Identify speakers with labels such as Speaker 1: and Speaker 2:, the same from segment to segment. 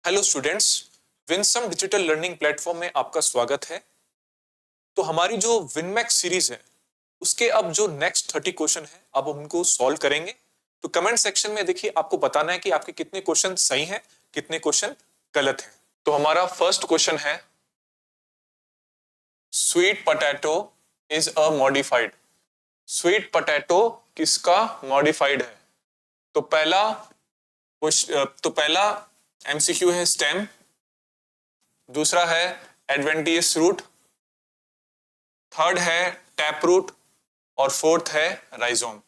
Speaker 1: Hello students, Winsome digital learning platform में आपका स्वागत है। तो हमारी जो विनमैक्स सीरीज है उसके अब जो नेक्स्ट 30 क्वेश्चन है अब हम उनको सॉल्व करेंगे। तो कमेंट सेक्शन में देखिए, आपको बताना है कि आपके कितने क्वेश्चन सही हैं, कितने क्वेश्चन गलत हैं। तो हमारा फर्स्ट क्वेश्चन है, sweet potato is a modified. Sweet potato किसका मॉडिफाइड है? तो पहला एमसीक्यू है स्टेम, दूसरा है एडवेंटियस रूट, थर्ड है टैप रूट और फोर्थ है राइजोम।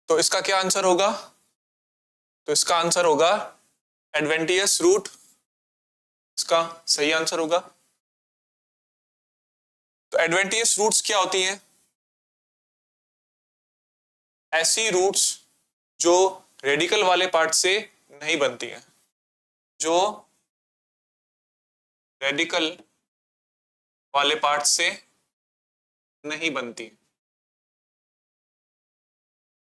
Speaker 1: तो इसका क्या आंसर होगा? तो इसका आंसर होगा एडवेंटियस रूट, इसका सही आंसर होगा। तो एडवेंटियस रूट्स क्या होती हैं? ऐसी रूट्स जो रेडिकल वाले पार्ट से नहीं बनती हैं, जो रेडिकल वाले पार्ट से नहीं बनती।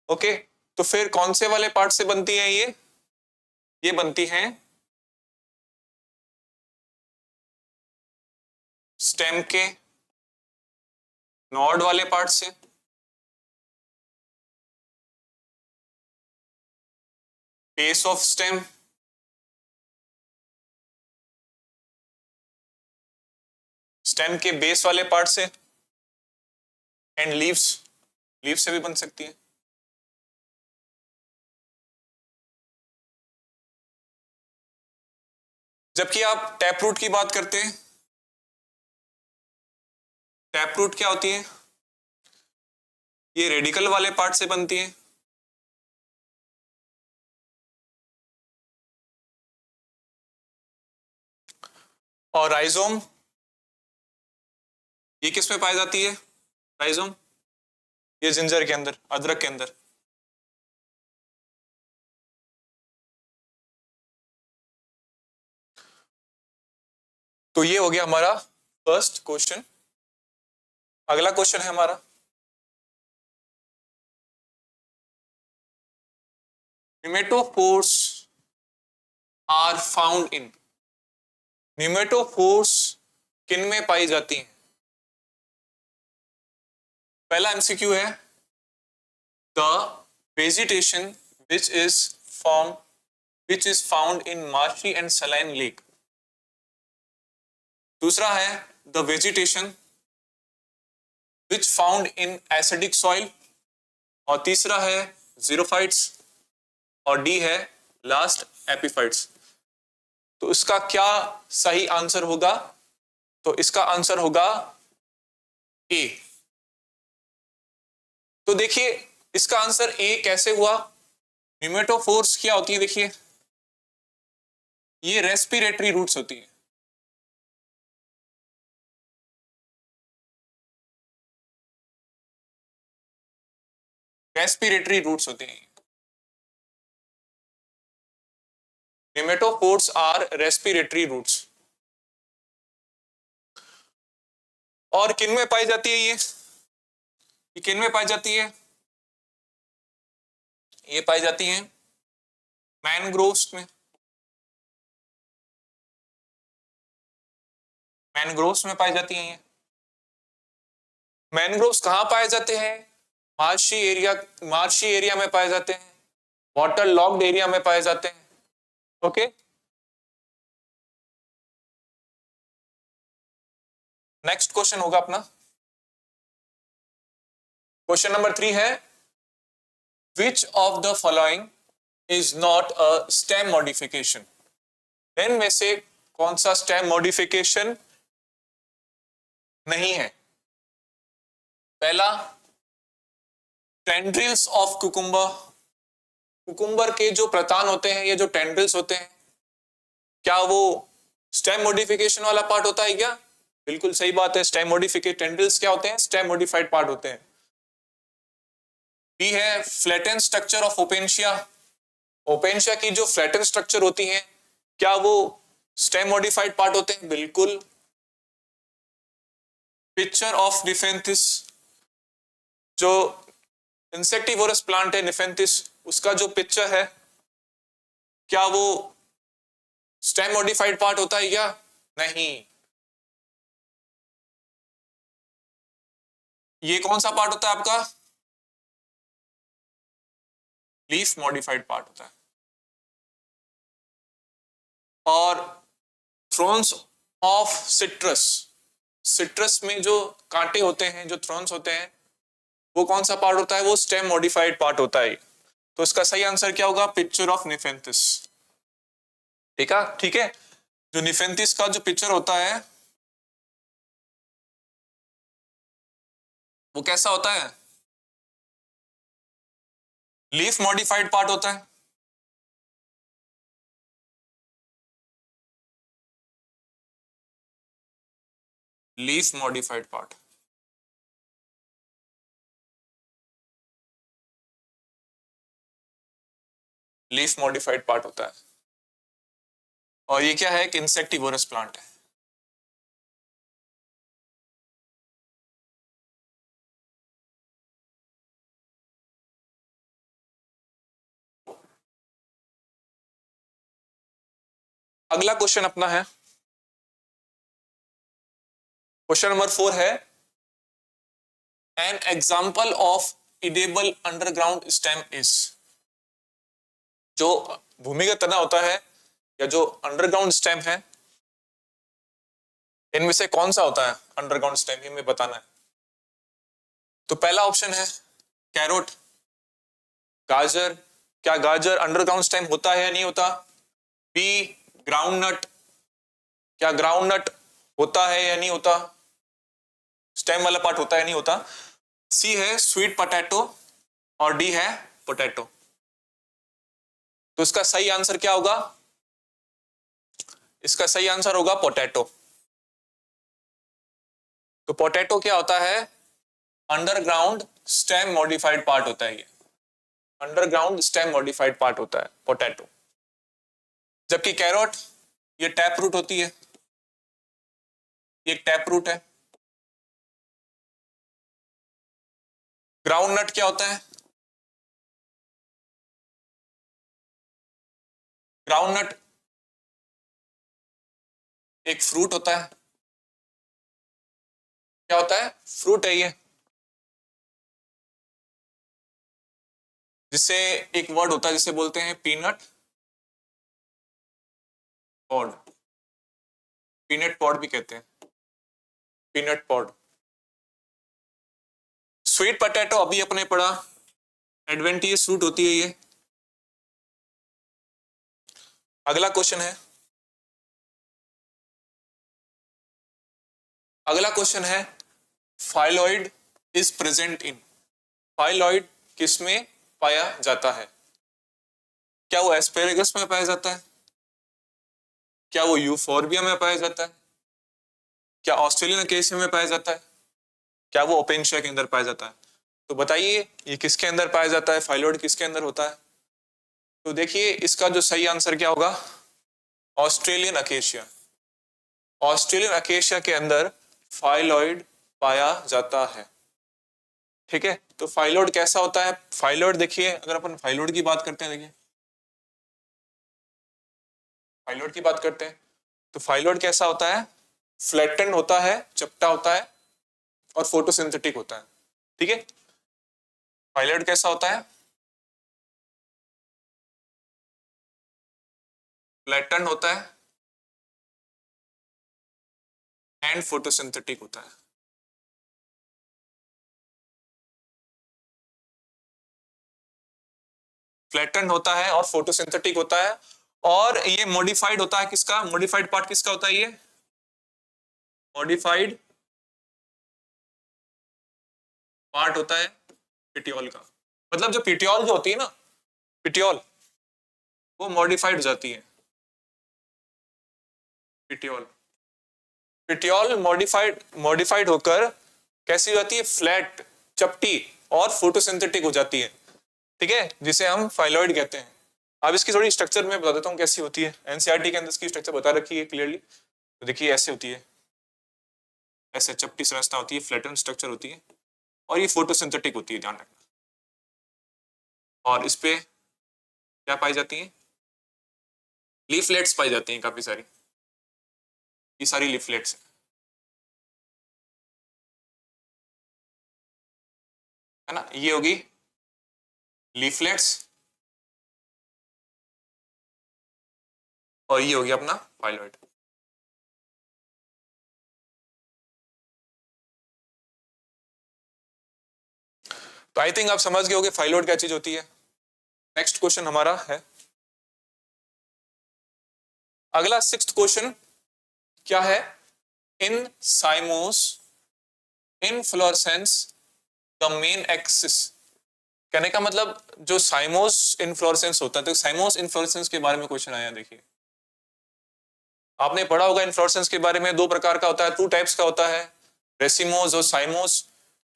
Speaker 1: ओके, तो फिर कौन से वाले पार्ट से बनती है ये बनती हैं स्टेम के नॉड वाले पार्ट से, बेस ऑफ स्टेम, स्टेम के बेस वाले पार्ट से, एंड लीव्स, लीव से भी बन सकती है। जबकि आप टैप रूट की बात करते हैं, टैप रूट क्या होती है? ये रेडिकल वाले पार्ट से बनती है। और राइजोम, ये किस में पाई जाती है? राइजोम ये जिंजर के अंदर, अदरक के अंदर। तो ये हो गया हमारा फर्स्ट क्वेश्चन। अगला क्वेश्चन है हमारा, pneumatophores are found in. Pneumatophores किन में पाई जाती हैं? पहला एमसीक्यू है, the vegetation which is found in marshy and saline lake. दूसरा है, the vegetation which found in acidic soil. और तीसरा है जीरोफाइट्स, और डी है लास्ट एपिफाइट्स। तो इसका क्या सही आंसर होगा? तो इसका आंसर होगा ए। तो देखिए, इसका आंसर ए कैसे हुआ? न्यूमेटोफोर्स क्या होती है? देखिए, ये रेस्पिरेटरी रूट्स होती है। रेस्पिरेटरी रूट्स होते हैं। Pneumatophores are respiratory roots. और किन में पाई जाती है ये किन में पाई जाती है? ये पाई जाती है मैनग्रोव्स में। मैनग्रोव्स में पाई जाती है ये। मैनग्रोव्स कहां पाए जाते हैं? मार्शी एरिया में पाए जाते हैं, वाटर लॉक्ड एरिया में पाए जाते हैं। ओके, नेक्स्ट क्वेश्चन होगा अपना, क्वेश्चन नंबर 3 है, which of the following is not a stem modification. इन में से कौन सा स्टेम मॉडिफिकेशन नहीं है? पहला, टेंड्रिल्स ऑफ कुकुम्बर। कुकुम्बर के जो प्रतान होते हैं, ये जो टेंड्रिल्स होते हैं, क्या वो स्टेम मॉडिफिकेशन वाला पार्ट होता है क्या? बिल्कुल सही बात है, स्टेम मॉडिफिकेट टेंड्रिल्स क्या होते हैं? स्टेम मॉडिफाइड पार्ट होते हैं। बी है फ्लैटन स्ट्रक्चर ऑफ ओपेंशिया। ओपेंशिया की जो फ्लैटन स्ट्रक्चर होती है, क्या वो स्टेम मॉडिफाइड पार्ट होते हैं? बिल्कुल। पिक्चर ऑफ निफेंथिस, जो इंसेक्टिवोरस प्लांट है निफेंथिस, उसका जो पिक्चर है क्या वो स्टेम मॉडिफाइड पार्ट होता है क्या? नहीं। ये कौन सा पार्ट होता है आपका? लीफ मॉडिफाइड पार्ट होता है। और थ्रोन्स ऑफ सिट्रस, सिट्रस में जो कांटे होते हैं, जो थ्रोन्स होते हैं, वो कौन सा पार्ट होता है? वो स्टेम मॉडिफाइड पार्ट होता है। तो इसका सही आंसर क्या होगा? Picture of Nepenthes. ठीक है, ठीक है। जो निफेंथिस का जो पिक्चर होता है वो कैसा होता है? लीफ मॉडिफाइड पार्ट होता है। Leaf modified part. Leaf modified part होता है। और ये क्या है? एक इंसेक्टिवोरस प्लांट है। अगला क्वेश्चन अपना है, क्वेश्चन नंबर 4 है, an example of edible underground stem is. जो भूमिगत तना होता है या जो अंडरग्राउंड स्टेम है, इनमें से कौन सा होता है अंडरग्राउंड स्टेम? ये हमें बताना है। तो पहला ऑप्शन है कैरोट, गाजर। क्या गाजर अंडरग्राउंड स्टेम होता है या नहीं होता? बी ग्राउंडनट, क्या ग्राउंडनट होता है या नहीं होता? स्टेम वाला पार्ट होता है नहीं होता? सी है स्वीट पोटैटो और डी है पोटैटो। तो इसका सही आंसर क्या होगा? इसका सही आंसर होगा पोटैटो। तो पोटैटो क्या होता है? अंडरग्राउंड स्टेम मॉडिफाइड पार्ट होता है। ये अंडरग्राउंड स्टेम मॉडिफाइड पार्ट होता है पोटैटो। जबकि कैरोट ये टैप रूट होती है, ये टैप रूट है। ग्राउंड नट क्या होता है? ग्राउंड नट एक फ्रूट होता है। क्या होता है? फ्रूट है ये। जिसे एक वर्ड होता है जिसे बोलते हैं पीनट पॉड। पीनट पॉड भी कहते हैं, पीनट पॉड। स्वीट पोटैटो अभी अपने पढ़ा, एडवेंटियस फ्रूट होती है ये। अगला क्वेश्चन है, अगला क्वेश्चन है, फाइलॉइड इज प्रेजेंट इन। फाइलॉइड किसमें पाया जाता है? क्या वो एस्पेरेगस में पाया जाता है? क्या वो यूफोर्बिया में पाया जाता है? क्या ऑस्ट्रेलियन अकेसिया में पाया जाता है? क्या वो ओपेनशिया के अंदर पाया जाता है? तो बताइए ये किसके अंदर पाया जाता है? फाइलॉइड किसके अंदर होता है? तो देखिए इसका जो सही आंसर क्या होगा? Australian acacia. ऑस्ट्रेलियन अकेशिया के अंदर फाइलॉइड पाया जाता है। ठीक है, तो फाइलॉइड कैसा होता है? फाइलॉइड देखिए, अगर अपन फाइलॉइड की बात करते हैं, देखिए फाइलॉइड की बात करते हैं तो फाइलॉइड कैसा होता है? फ्लैटन होता है, चपटा होता है और फोटोसिंथेटिक होता है। ठीक है, फाइलॉइड कैसा होता है? फ्लैटन होता है एंड फोटोसिंथेटिक होता है। फ्लैटन होता है और फोटोसिंथेटिक होता है। और ये मॉडिफाइड होता है किसका? मॉडिफाइड पार्ट किसका होता है? ये मॉडिफाइड पार्ट होता है पिटियोल का। मतलब जो पिटियोल जो होती है ना, पिटियोल वो मॉडिफाइड हो जाती है। पिटियोल, पिटियोल मॉडिफाइड मॉडिफाइड होकर कैसी हो जाती है? फ्लैट, चपटी और फोटोसिंथेटिक हो जाती है। ठीक है, जिसे हम फाइलॉइड कहते हैं। अब इसकी थोड़ी स्ट्रक्चर में बता देता हूँ कैसी होती है। एनसीईआरटी के अंदर इसकी स्ट्रक्चर बता रखी है क्लियरली। तो देखिए ऐसे होती है, ऐसे चपटी संरचना होती है, फ्लैटन स्ट्रक्चर होती है और ये फोटोसिंथेटिक होती है, ध्यान रखना। और इस पे क्या पाई जाती है? लीफलेट्स पाई जाती हैं काफी सारी, ये सारी लीफलेट्स है ना, ये होगी लीफलेट्स और ये होगी अपना फाइलॉइड। तो आई थिंक आप समझ गए होगे फाइलॉइड क्या चीज होती है। नेक्स्ट क्वेश्चन हमारा है, अगला 6th क्वेश्चन क्या है, in cymose inflorescence the main axis. कहने का मतलब जो साइमोस इनफ्लोरेसेंस होता है, तो साइमोस इनफ्लोरेसेंस के बारे में क्वेश्चन आया। देखिए आपने पढ़ा होगा इनफ्लोरेसेंस के बारे में, दो प्रकार का होता है, 2 टाइप्स का होता है, रेसिमोस और साइमोस।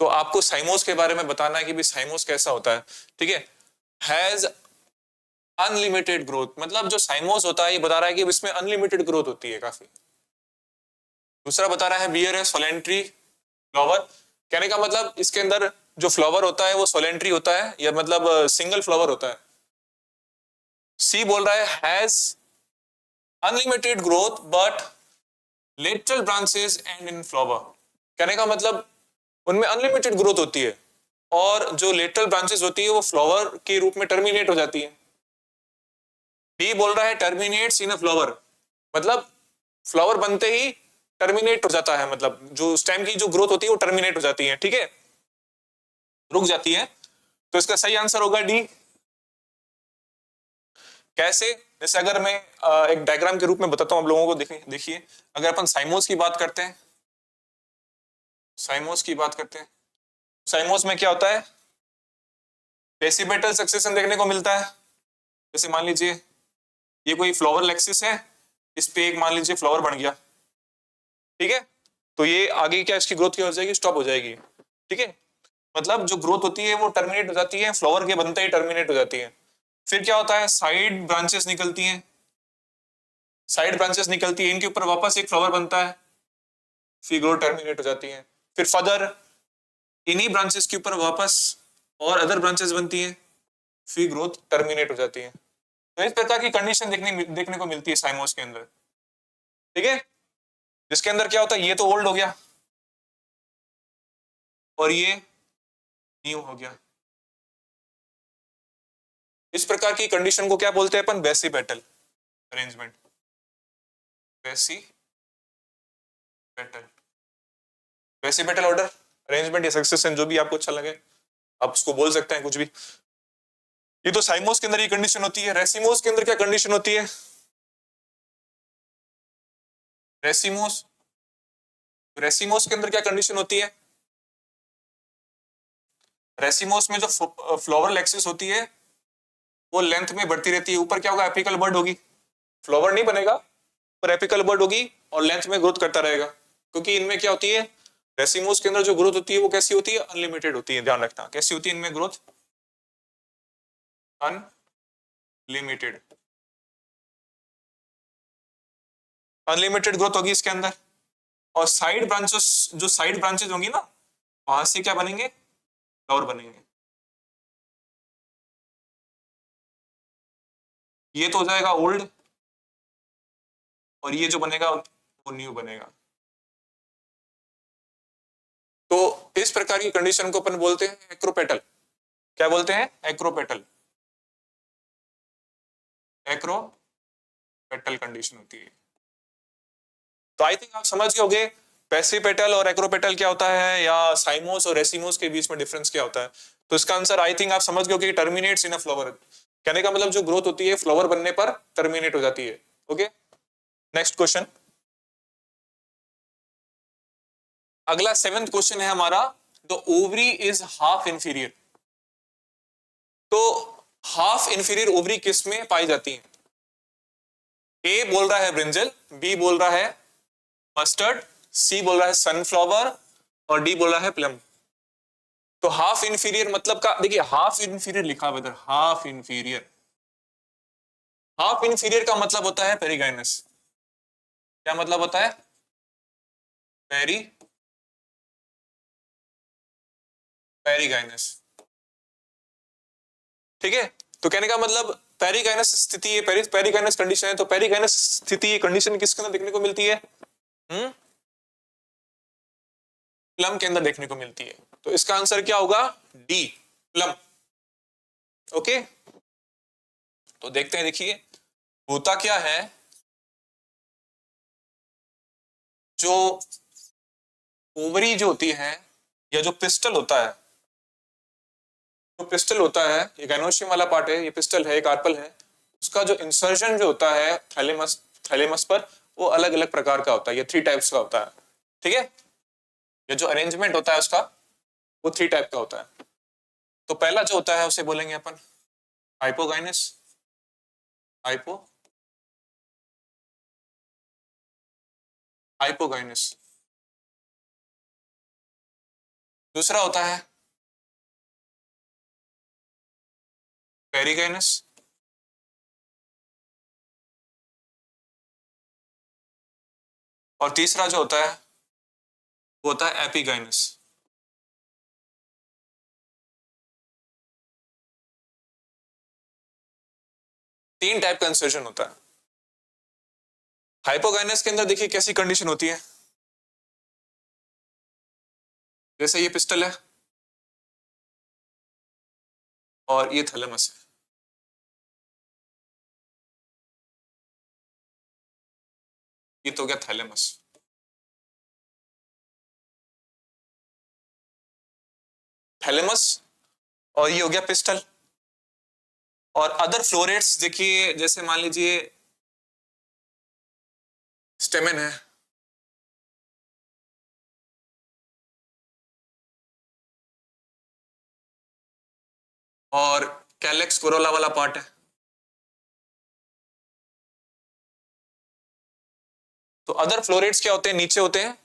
Speaker 1: तो आपको साइमोस के बारे में बताना है कि भी साइमोस कैसा होता है, ठीक है। हैज अनलिमिटेड ग्रोथ, मतलब जो साइमोस होता है ये बता रहा है कि इसमें अनलिमिटेड ग्रोथ होती है काफी। दूसरा बता रहा है बियर है सोलेंट्री फ्लावर, कहने का मतलब इसके अंदर जो फ्लावर होता है वो सोलेंट्री होता है, या मतलब सिंगल फ्लावर होता है। सी बोल रहा है has unlimited growth but lateral branches and in flower, कहने का मतलब उनमें अनलिमिटेड ग्रोथ होती है और जो लेटरल ब्रांचेस होती है वो फ्लावर के रूप में टर्मिनेट हो जाती है। डी बोल रहा है टर्मिनेट्स इन अ फ्लावर, मतलब फ्लावर बनते ही टर्मिनेट हो जाता है, मतलब जो स्टेम की जो ग्रोथ होती है वो टर्मिनेट हो जाती है, ठीक है, रुक जाती है। तो इसका सही आंसर होगा डी। कैसे, जैसे अगर मैं एक डायग्राम के रूप में बताता हूं आप लोगों को, देखिए देखिए, अगर अपन साइमोस की बात करते हैं, साइमोस की बात करते हैं, साइमोस में क्या होता है, बेसिपेटल सक्सेशन देखने को मिलता है। जैसे मान लीजिए ये कोई फ्लावर लेक्सिस है, इस पे एक मान लीजिए फ्लावर बन गया, ठीक है, तो ये आगे क्या इसकी ग्रोथ क्या हो जाएगी, स्टॉप हो जाएगी, ठीक है। मतलब जो ग्रोथ होती है वो टर्मिनेट हो जाती है, फ्लावर के बनते ही टर्मिनेट हो जाती है। फिर क्या होता है, साइड ब्रांचेस निकलती हैं, साइड ब्रांचेस निकलती है, इनके ऊपर वापस एक फ्लावर बनता है, फिर ग्रोथ टर्मिनेट हो जाती है। फिर फर्दर इन्हीं ब्रांचेस के ऊपर वापस और अदर ब्रांचेस बनती हैं, फिर ग्रोथ टर्मिनेट हो जाती है। तो इस प्रकार की कंडीशन देखने को मिलती है साइमोस के अंदर, ठीक है, जिसके अंदर क्या होता है, ये तो ओल्ड हो गया और ये न्यू हो गया। इस प्रकार की कंडीशन को क्या बोलते हैं अपन, basipetal arrangement, basipetal, basipetal order arrangement या सक्सेशन, जो भी आपको अच्छा लगे आप उसको बोल सकते हैं कुछ भी। ये तो साइमोस के अंदर ये कंडीशन होती है। रेसिमोस के अंदर क्या कंडीशन होती है, रेसिमोस, रेसिमोस के अंदर क्या कंडीशन होती है, रेसिमोस में जो फ्लावर लेक्सिस होती है वो लेंथ में बढ़ती रहती है, ऊपर क्या होगा, एपिकल बर्ड होगी, फ्लावर नहीं बनेगा पर एपिकल बर्ड होगी और लेंथ में ग्रोथ करता रहेगा। क्योंकि इनमें क्या होती है, रेसिमोस के अंदर जो ग्रोथ होती है वो कैसी होती है, अनलिमिटेड होती है, ध्यान रखना कैसी होती है इनमें ग्रोथ, अनलिमिटेड, अनलिमिटेड ग्रोथ होगी इसके अंदर। और साइड ब्रांचेस, जो साइड ब्रांचेस होंगी ना, वहां से क्या बनेंगे, फ्लावर बनेंगे। ये तो हो जाएगा ओल्ड और ये जो बनेगा वो न्यू बनेगा। तो इस प्रकार की कंडीशन को अपन बोलते हैं एक्रोपेटल। क्या बोलते हैं, एक्रोपेटल, एक्रोपेटल कंडीशन होती है। तो आई थिंक आप समझ गए होंगे पेसिपेटल और एक्रोपेटल क्या होता है, या साइमोस और रेसिमोस के बीच में डिफरेंस क्या होता है। तो इसका आंसर आई थिंक आप समझ गए होंगे, टर्मिनेट्स इन अ फ्लावर, कहने का मतलब जो ग्रोथ होती है फ्लावर बनने पर टर्मिनेट हो जाती है। ओके, नेक्स्ट क्वेश्चन, अगला 7th क्वेश्चन है हमारा, the ovary is half inferior. तो हाफ इंफीरियर ओवरी किस में पाई जाती है, ए बोल रहा है ब्रिंजल, बी बोल रहा है मस्टर्ड, सी बोल रहा है सनफ्लावर और डी बोल रहा है प्लम। तो हाफ इंफीरियर मतलब का देखिए, हाफ इंफीरियर लिखा हुआ इधर, हाफ इंफीरियर, हाफ इंफीरियर का मतलब होता है पेरिगाइनस। क्या मतलब होता है, पेरी, पेरिगाइनस, ठीक है। तो कहने का मतलब पेरिकाइनस स्थिति है, पेरिकाइनस कंडीशन है, तो पेरिकाइनस स्थिति कंडीशन किसके अंदर देखने को मिलती है? प्लम के अंदर देखने को मिलती है। तो इसका आंसर क्या होगा? D, plum. ओके, तो देखते हैं, देखिए होता क्या है, जो ओवरी जो होती है या जो पिस्टल होता है, जो पिस्टल होता है, ये गाइनोशियम वाला पार्ट है, ये पिस्टल है, कार्पल है, उसका जो इंसर्शन जो होता है थैलेमस पर, वो अलग अलग प्रकार का होता है, ये 3 टाइप्स का होता है। ठीक है, ये जो अरेंजमेंट होता है उसका, वो 3 टाइप का होता है। तो पहला जो होता है उसे बोलेंगे अपन हाइपोगाइनस, हाइपोगाइनस। दूसरा होता है पेरिगाइनस, और तीसरा जो होता है वो होता है एपिगाइनस। तीन टाइप का इंसर्शन होता है। हाइपोगाइनस के अंदर देखिए कैसी कंडीशन होती है, जैसे ये पिस्टल है और ये थैलेमस है, ये तो हो गया थैलेमस। थैलेमस और ये हो गया पिस्टल। और अदर फ्लोरेट्स देखिए, जैसे मान लीजिए स्टेमेन है, और कैलेक्स कोरोला वाला पार्ट है। तो अदर फ्लोरेट्स क्या होते हैं? नीचे होते हैं,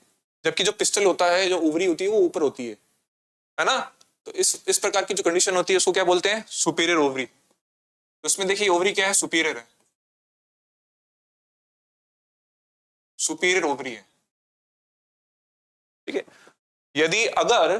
Speaker 1: जबकि जो पिस्टल होता है, जो ओवरी होती है, वो ऊपर होती है ना? तो इस प्रकार की जो कंडीशन होती है उसको क्या बोलते हैं? Superior ovary. तो उसमें देखिए ओवरी क्या है? सुपीरियर है, सुपीरियर ओवरी है। ठीक है, यदि अगर,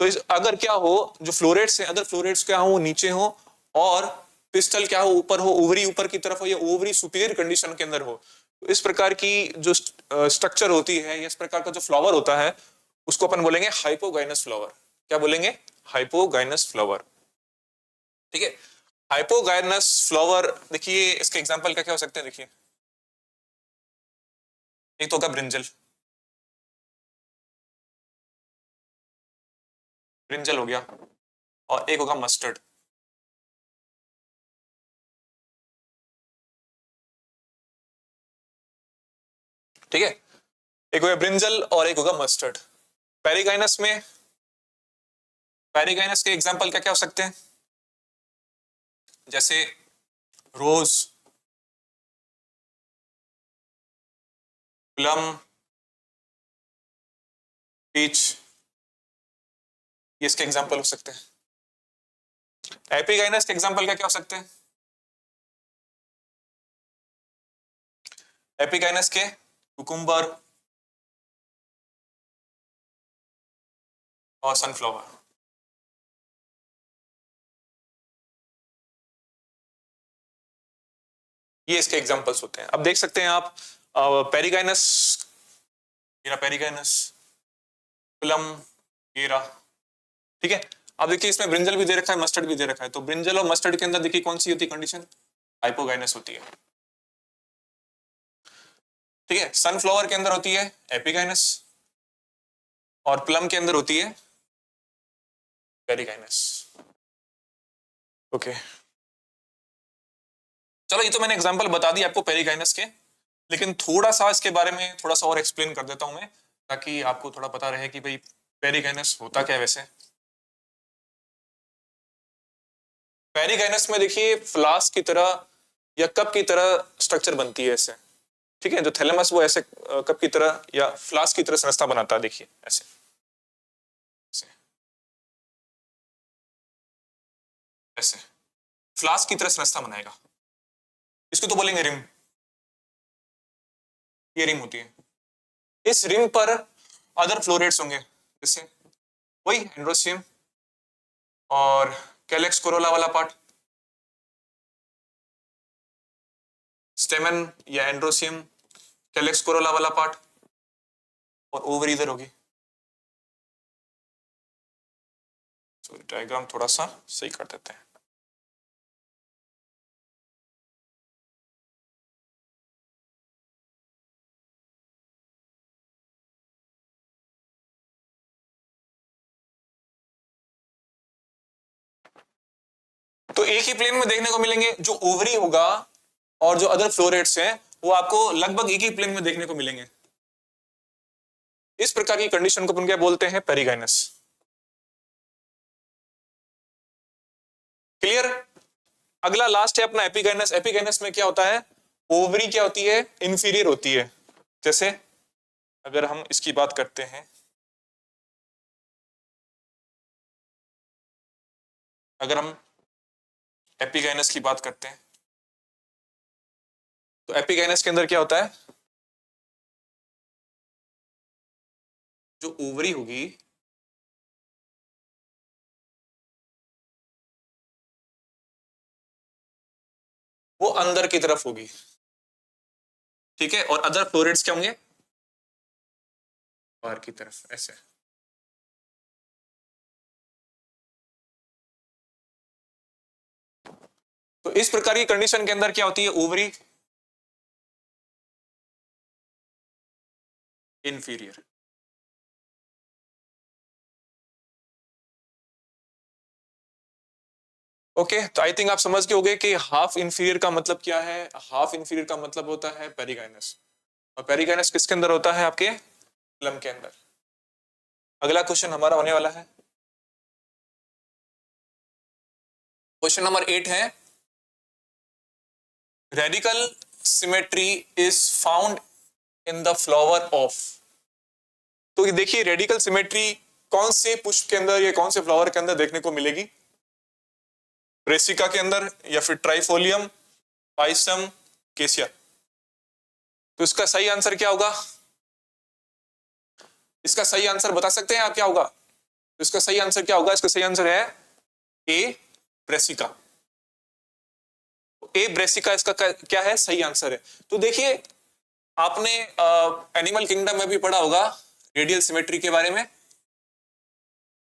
Speaker 1: तो अगर क्या हो, जो फ्लोरेट्स हैं, अदर फ्लोरेट्स क्या हो, नीचे हो, और पिस्टल क्या हो, ऊपर हो, ओवरी ऊपर की तरफ हो, या ओवरी सुपीरियर कंडीशन के अंदर हो, तो इस प्रकार की जो स्ट्रक्चर होती है, या इस प्रकार का जो फ्लावर होता है, उसको अपन बोलेंगे हाइपोगाइनस फ्लावर। क्या बोलेंगे? Hypogynous flower. ठीक है, हाइपोगाइनस फ्लावर, देखिए इसके एग्जांपल क्या क्या हो सकते हैं, देखिए एक तो होगा ब्रिंजल, ब्रिंजल हो गया, और एक होगा मस्टर्ड। ठीक है, एक होगा ब्रिंजल और एक होगा मस्टर्ड। पेरिगाइनस में, पेरिगाइनस के एग्जांपल क्या क्या हो सकते हैं? जैसे रोज, प्लम, पीच, ये इसके एग्जांपल हो सकते हैं। एपिगाइनस के एग्जांपल क्या क्या हो सकते हैं? एपिगाइनस के कुकुम्बर और सनफ्लावर। ये इसके एग्जांपल्स होते हैं। अब देख सकते हैं आप, पेरिगाइनस, ये रहा पेरिगाइनस, प्लम, ये रहा। ठीक है, अब देखिए इसमें ब्रिंजल भी दे रखा है, मस्टर्ड भी दे रखा है, तो ब्रिंजल और मस्टर्ड के अंदर देखिए कौन सी होती है कंडीशन? हाइपोगाइनस होती है। ठीक है, सनफ्लावर के अंदर होती है एपिगाइनस, और प्लम के अंदर होती है पेरिगाइनस। ओके, चलो ये तो मैंने एग्जांपल बता दी आपको पेरिगाइनस के, लेकिन थोड़ा सा इसके बारे में थोड़ा सा और एक्सप्लेन कर देता हूं मैं, ताकि आपको थोड़ा पता रहे कि भाई पेरिगाइनस होता क्या है वैसे। पेरिगाइनस में देखिए फ्लास्क की तरह या कप की तरह स्ट्रक्चर बनती है ऐसे। ठीक है, जो थैलेमस वो ऐसे कप की तरह या फ्लास्क की तरह संरचना बनाता है, देखिए ऐसे, ऐसे, ऐसे फ्लास्क की तरह संरचना बनाएगा। इसको तो बोलेंगे रिम, ये रिम होती है। इस रिम पर अदर फ्लोरेट्स होंगे, जैसे वही एंड्रोसियम और कैलेक्स कोरोला वाला पार्ट, स्टेमन या एंड्रोसियम, कैलेक्स कोरोला वाला पार्ट, और ओवरी इधर होगी। सॉरी डायग्राम थोड़ा सा सही कर देते हैं। तो एक ही प्लेन में देखने को मिलेंगे, जो ओवरी होगा और जो अदर फ्लोरेट्स हैं वो आपको लगभग एक ही प्लेन में देखने को मिलेंगे। इस प्रकार की कंडीशन को अपन क्या बोलते हैं, पेरिगाइनस। क्लियर। अगला लास्ट है अपना एपिगाइनस। एपिगाइनस में क्या होता है, ओवरी क्या होती है, इंफीरियर होती है। जैसे अगर हम इसकी बात करते हैं, अगर हम एपिगाइनस की बात करते हैं तो एपिगाइनस के अंदर क्या होता है, जो ओवरी होगी वो अंदर की तरफ होगी, ठीक है, और अदर फ्लोरेट्स क्या होंगे, बाहर की तरफ, ऐसे। तो इस प्रकार की कंडीशन के अंदर क्या होती है, ओवरी इंफीरियर। ओके, तो आई थिंक आप समझ गए होंगे कि हाफ इंफीरियर का मतलब क्या है। हाफ इंफीरियर का मतलब होता है पेरिगाइनस, और पेरिगाइनस किसके अंदर होता है, आपके फिल्म के अंदर। अगला क्वेश्चन हमारा होने वाला है, क्वेश्चन नंबर 8 है, radical symmetry is found in the flower of. तो ये देखिए, रेडिकल सिमेट्री कौन से पुष्प के अंदर या कौन से फ्लावर के अंदर देखने को मिलेगी, ब्रेसिका के अंदर या फिर ट्राइफोलियम, पाइसम, केसिया। तो इसका सही आंसर क्या होगा, इसका सही आंसर बता सकते हैं आप क्या होगा, तो इसका सही आंसर क्या होगा, इसका सही आंसर है ए ब्रेसिका। ए ब्रेसिका इसका क्या है, सही आंसर है। तो देखिए, आपने एनिमल किंगडम में भी पढ़ा होगा रेडियल सिमेट्री के बारे में,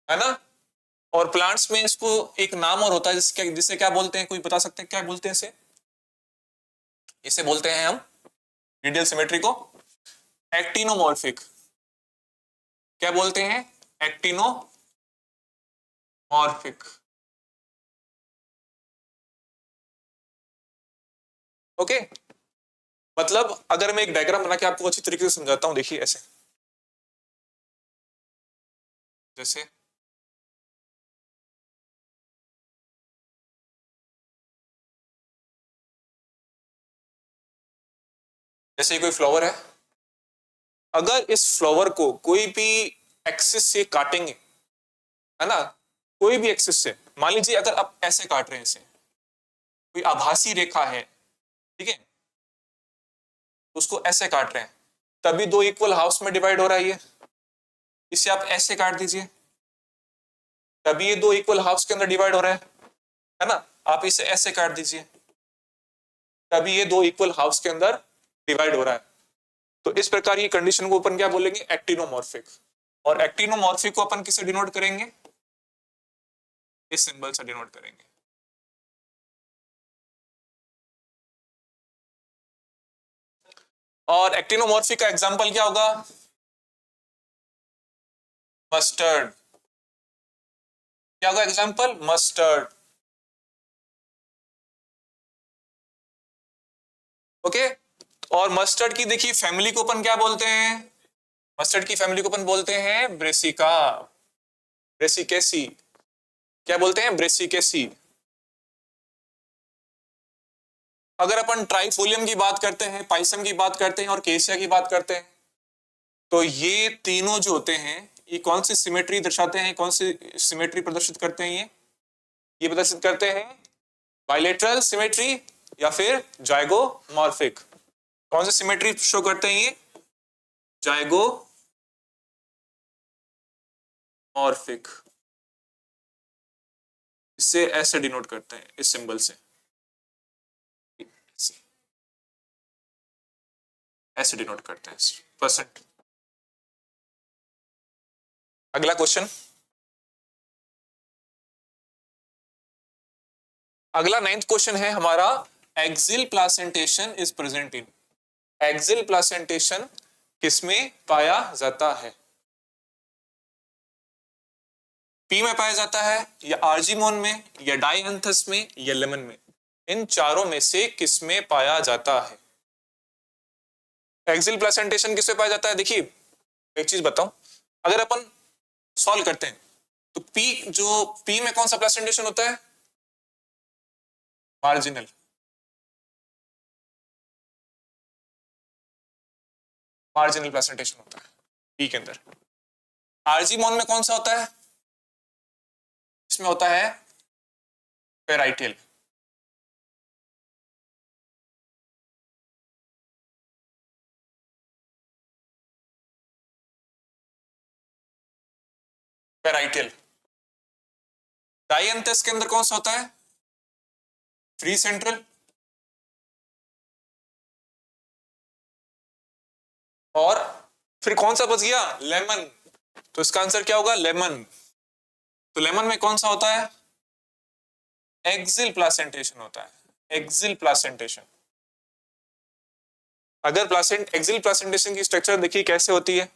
Speaker 1: है ना। और प्लांट्स में इसको एक नाम और होता है जिसे क्या बोलते हैं, कोई बता सकते हैं क्या बोलते हैं इसे, इसे बोलते हैं हम रेडियल सिमेट्री को एक्टिनोमॉर्फिक। क्या बोलते हैं, एक्टिनोमॉर्फिक। ओके, मतलब अगर मैं एक डायग्राम बना के आपको अच्छी तरीके से समझाता हूं, देखिए ऐसे, जैसे जैसे कोई फ्लावर है, अगर इस फ्लावर को कोई भी एक्सिस से काटेंगे, है ना, कोई भी एक्सिस से, मान लीजिए अगर आप ऐसे काट रहे हैं इसे, कोई आभासी रेखा है, ठीक है, उसको ऐसे काट रहे हैं, तभी दो इक्वल हाफ्स में डिवाइड हो रहा है ये। इसे आप ऐसे काट दीजिए, तभी ये दो इक्वल हाफ्स के अंदर डिवाइड हो रहा है ना। आप इसे ऐसे काट दीजिए, तभी ये दो इक्वल हाफ्स के अंदर डिवाइड हो रहा है। तो इस प्रकार की कंडीशन को अपन क्या बोलेंगे, एक्टिनोमॉर्फिक। और एक्टिनोमॉर्फिक को अपन किससे डिनोट करेंगे, इस सिंबल से डिनोट करेंगे। और एक्टिनोमॉर्फिक का एग्जांपल क्या होगा, मस्टर्ड। क्या होगा एग्जांपल, मस्टर्ड। ओके, और मस्टर्ड की देखिए फैमिली को अपन क्या बोलते हैं, मस्टर्ड की फैमिली को अपन बोलते हैं ब्रेसिका, ब्रेसिकेसी। क्या बोलते हैं, ब्रेसिकेसी। अगर अपन ट्राइफोलियम की बात करते हैं, पाइसम की बात करते हैं और केसिया की बात करते हैं, तो ये तीनों जो होते हैं, ये कौन सी सिमेट्री दर्शाते हैं, कौन सी सिमेट्री प्रदर्शित करते हैं, ये प्रदर्शित करते हैं बाइलेटरल सिमेट्री या फिर जाइगोमॉर्फिक। कौन सी सिमेट्री शो करते हैं ये, जाइगोमॉर्फिक। इससे ऐसे डिनोट करते हैं, इस सिंबल से। ऐसे डिनोट करते हैं परसेंट। अगला क्वेश्चन, अगला 9th क्वेश्चन है हमारा, axile placentation is present in, axile placentation किसमें पाया जाता है? पी में पाया जाता है, या आर्जीमोन में, या डायएंथस में, या लेमन में? इन चारों में से किसमें पाया जाता है? एक्सिल प्लासेंटेशन किसमें पाया जाता है? देखिए एक चीज बताऊं, अगर अपन सॉल्व करते हैं तो पी में कौन सा प्लासेंटेशन होता है? मार्जिनल। मार्जिनल प्लासेंटेशन होता है पी के अंदर। आर्जीमोन में कौन सा होता है? इसमें होता है पेराइटियल। पेराइटियल। डायएंथस के अंदर कौन सा होता है? Free central. और फिर कौन सा बच गया? लेमन। तो इसका आंसर क्या होगा? लेमन। तो लेमन में कौन सा होता है? एक्सिल प्लासेंटेशन होता है, एक्सिल प्लासेंटेशन। अगर एक्सिल प्लासेंटेशन की स्ट्रक्चर देखिए कैसे होती है,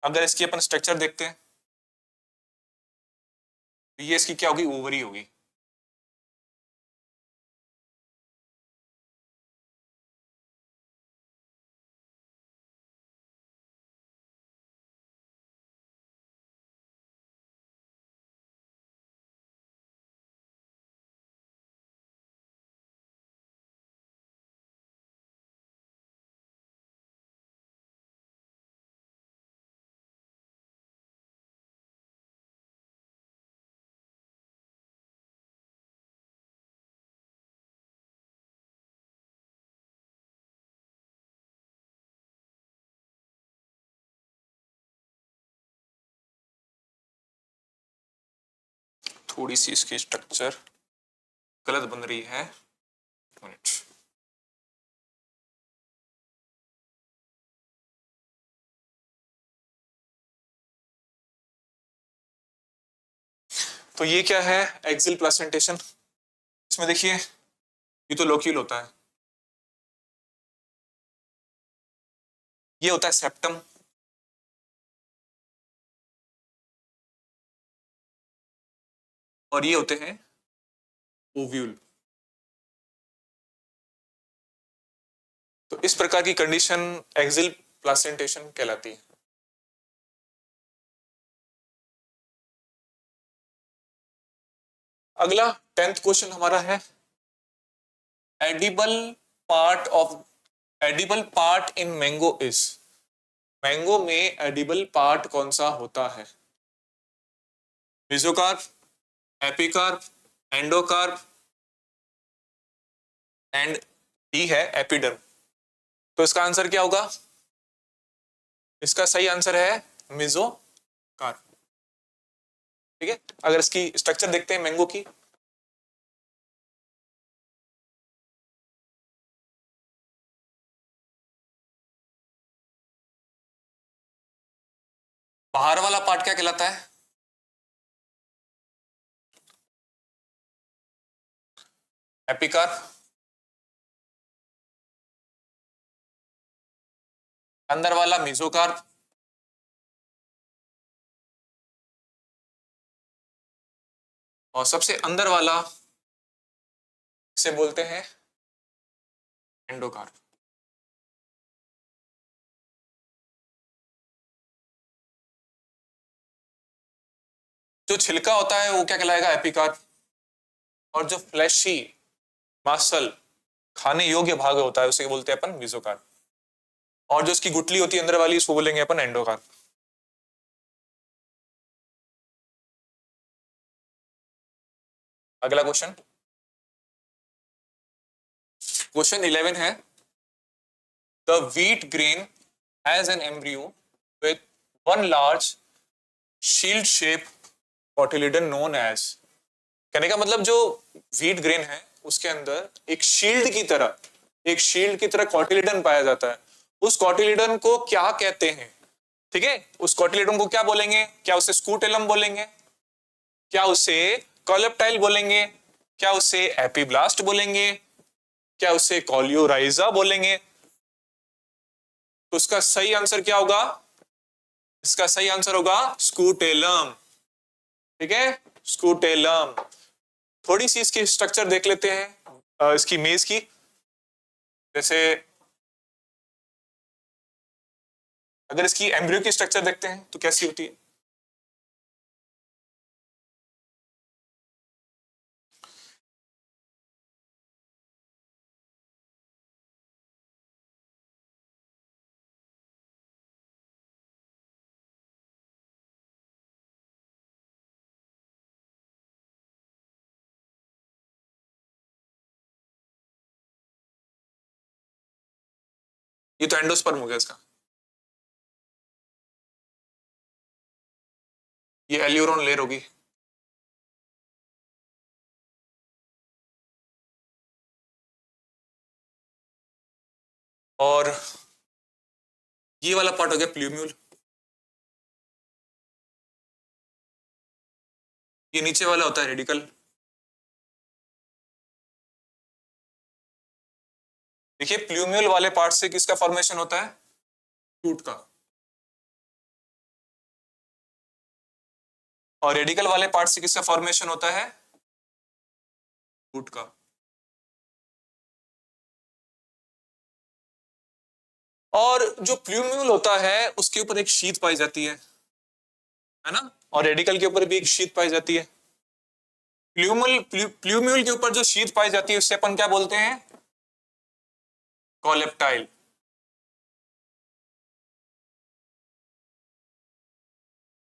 Speaker 1: अगर इसकी अपन स्ट्रक्चर देखते हैं, ये इसकी क्या होगी? ओवरी होगी। थोड़ी सी इसकी स्ट्रक्चर गलत बन रही है, मिनट। तो ये क्या है? Axile placentation. इसमें देखिए ये तो लोक्यूल होता है, ये होता है सेप्टम, और ये होते हैं ओव्यूल। तो इस प्रकार की कंडीशन एक्सिल प्लासेंटेशन कहलाती है। अगला 10th क्वेश्चन हमारा है, edible part in mango is, mango में एडिबल पार्ट कौन सा होता है? Mesocarp, epicarp, endocarp, and D है एपिडर्म। तो इसका आंसर क्या होगा? इसका सही आंसर है मेसोकार्प। ठीक है, अगर इसकी स्ट्रक्चर देखते हैं मैंगो की, बाहर वाला पार्ट क्या कहलाता है? एपिकार्प। अंदर वाला मेसोकार्प। और सबसे अंदर वाला इसे बोलते हैं एंडोकार्प। जो छिलका होता है वो क्या कहलाएगा? एपिकार्प। और जो फ्लैशी मासल खाने योग्य भाग होता है उसे बोलते हैं अपन मेसोकार्प। और जो इसकी गुठली होती है अंदर वाली, उसको बोलेंगे अपन एंडोकार्प। अगला क्वेश्चन, क्वेश्चन 11 है, the wheat grain has an embryo with one large shield shape cotyledon known as. कहने का मतलब जो व्हीट ग्रेन है उसके अंदर एक शील्ड की तरह कोटिलिडन पाया जाता है, उस कॉटिलीडन को क्या कहते हैं? ठीक है, उस कॉटिलीडन को क्या बोलेंगे? क्या उसे स्कूटेलम बोलेंगे? क्या उसे कॉलेप्टाइल बोलेंगे? क्या उसे एपिब्लास्ट बोलेंगे? क्या उसे कॉलियोराइजा बोलेंगे? तो उसका सही आंसर क्या होगा? इसका सही आंसर होगा स्कूटेलम। ठीक है, स्कूटेलम। थोड़ी सी इसकी स्ट्रक्चर देख लेते हैं, इसकी मेज की। जैसे अगर इसकी एम्ब्रियो की स्ट्रक्चर देखते हैं तो कैसी होती है? ये तो एंडोस्पर्म हो गया इसका। ये एल्यूरोन लेयर होगी। और ये वाला पार्ट हो गया प्लूम्यूल। ये नीचे वाला होता है रेडिकल। देखिए, प्लूम्यूल वाले पार्ट से किसका फॉर्मेशन होता है? शूट का। और रेडिकल वाले पार्ट से किसका फॉर्मेशन होता है? शूट का। और जो प्लूम्यूल होता है उसके ऊपर एक शीथ पाई जाती है ना? और रेडिकल के ऊपर भी एक शीथ पाई जाती है। प्लूम्यूल के ऊपर जो शीथ पाई जाती है उससे अपन क्या बोलते हैं? कॉलेप्टाइल।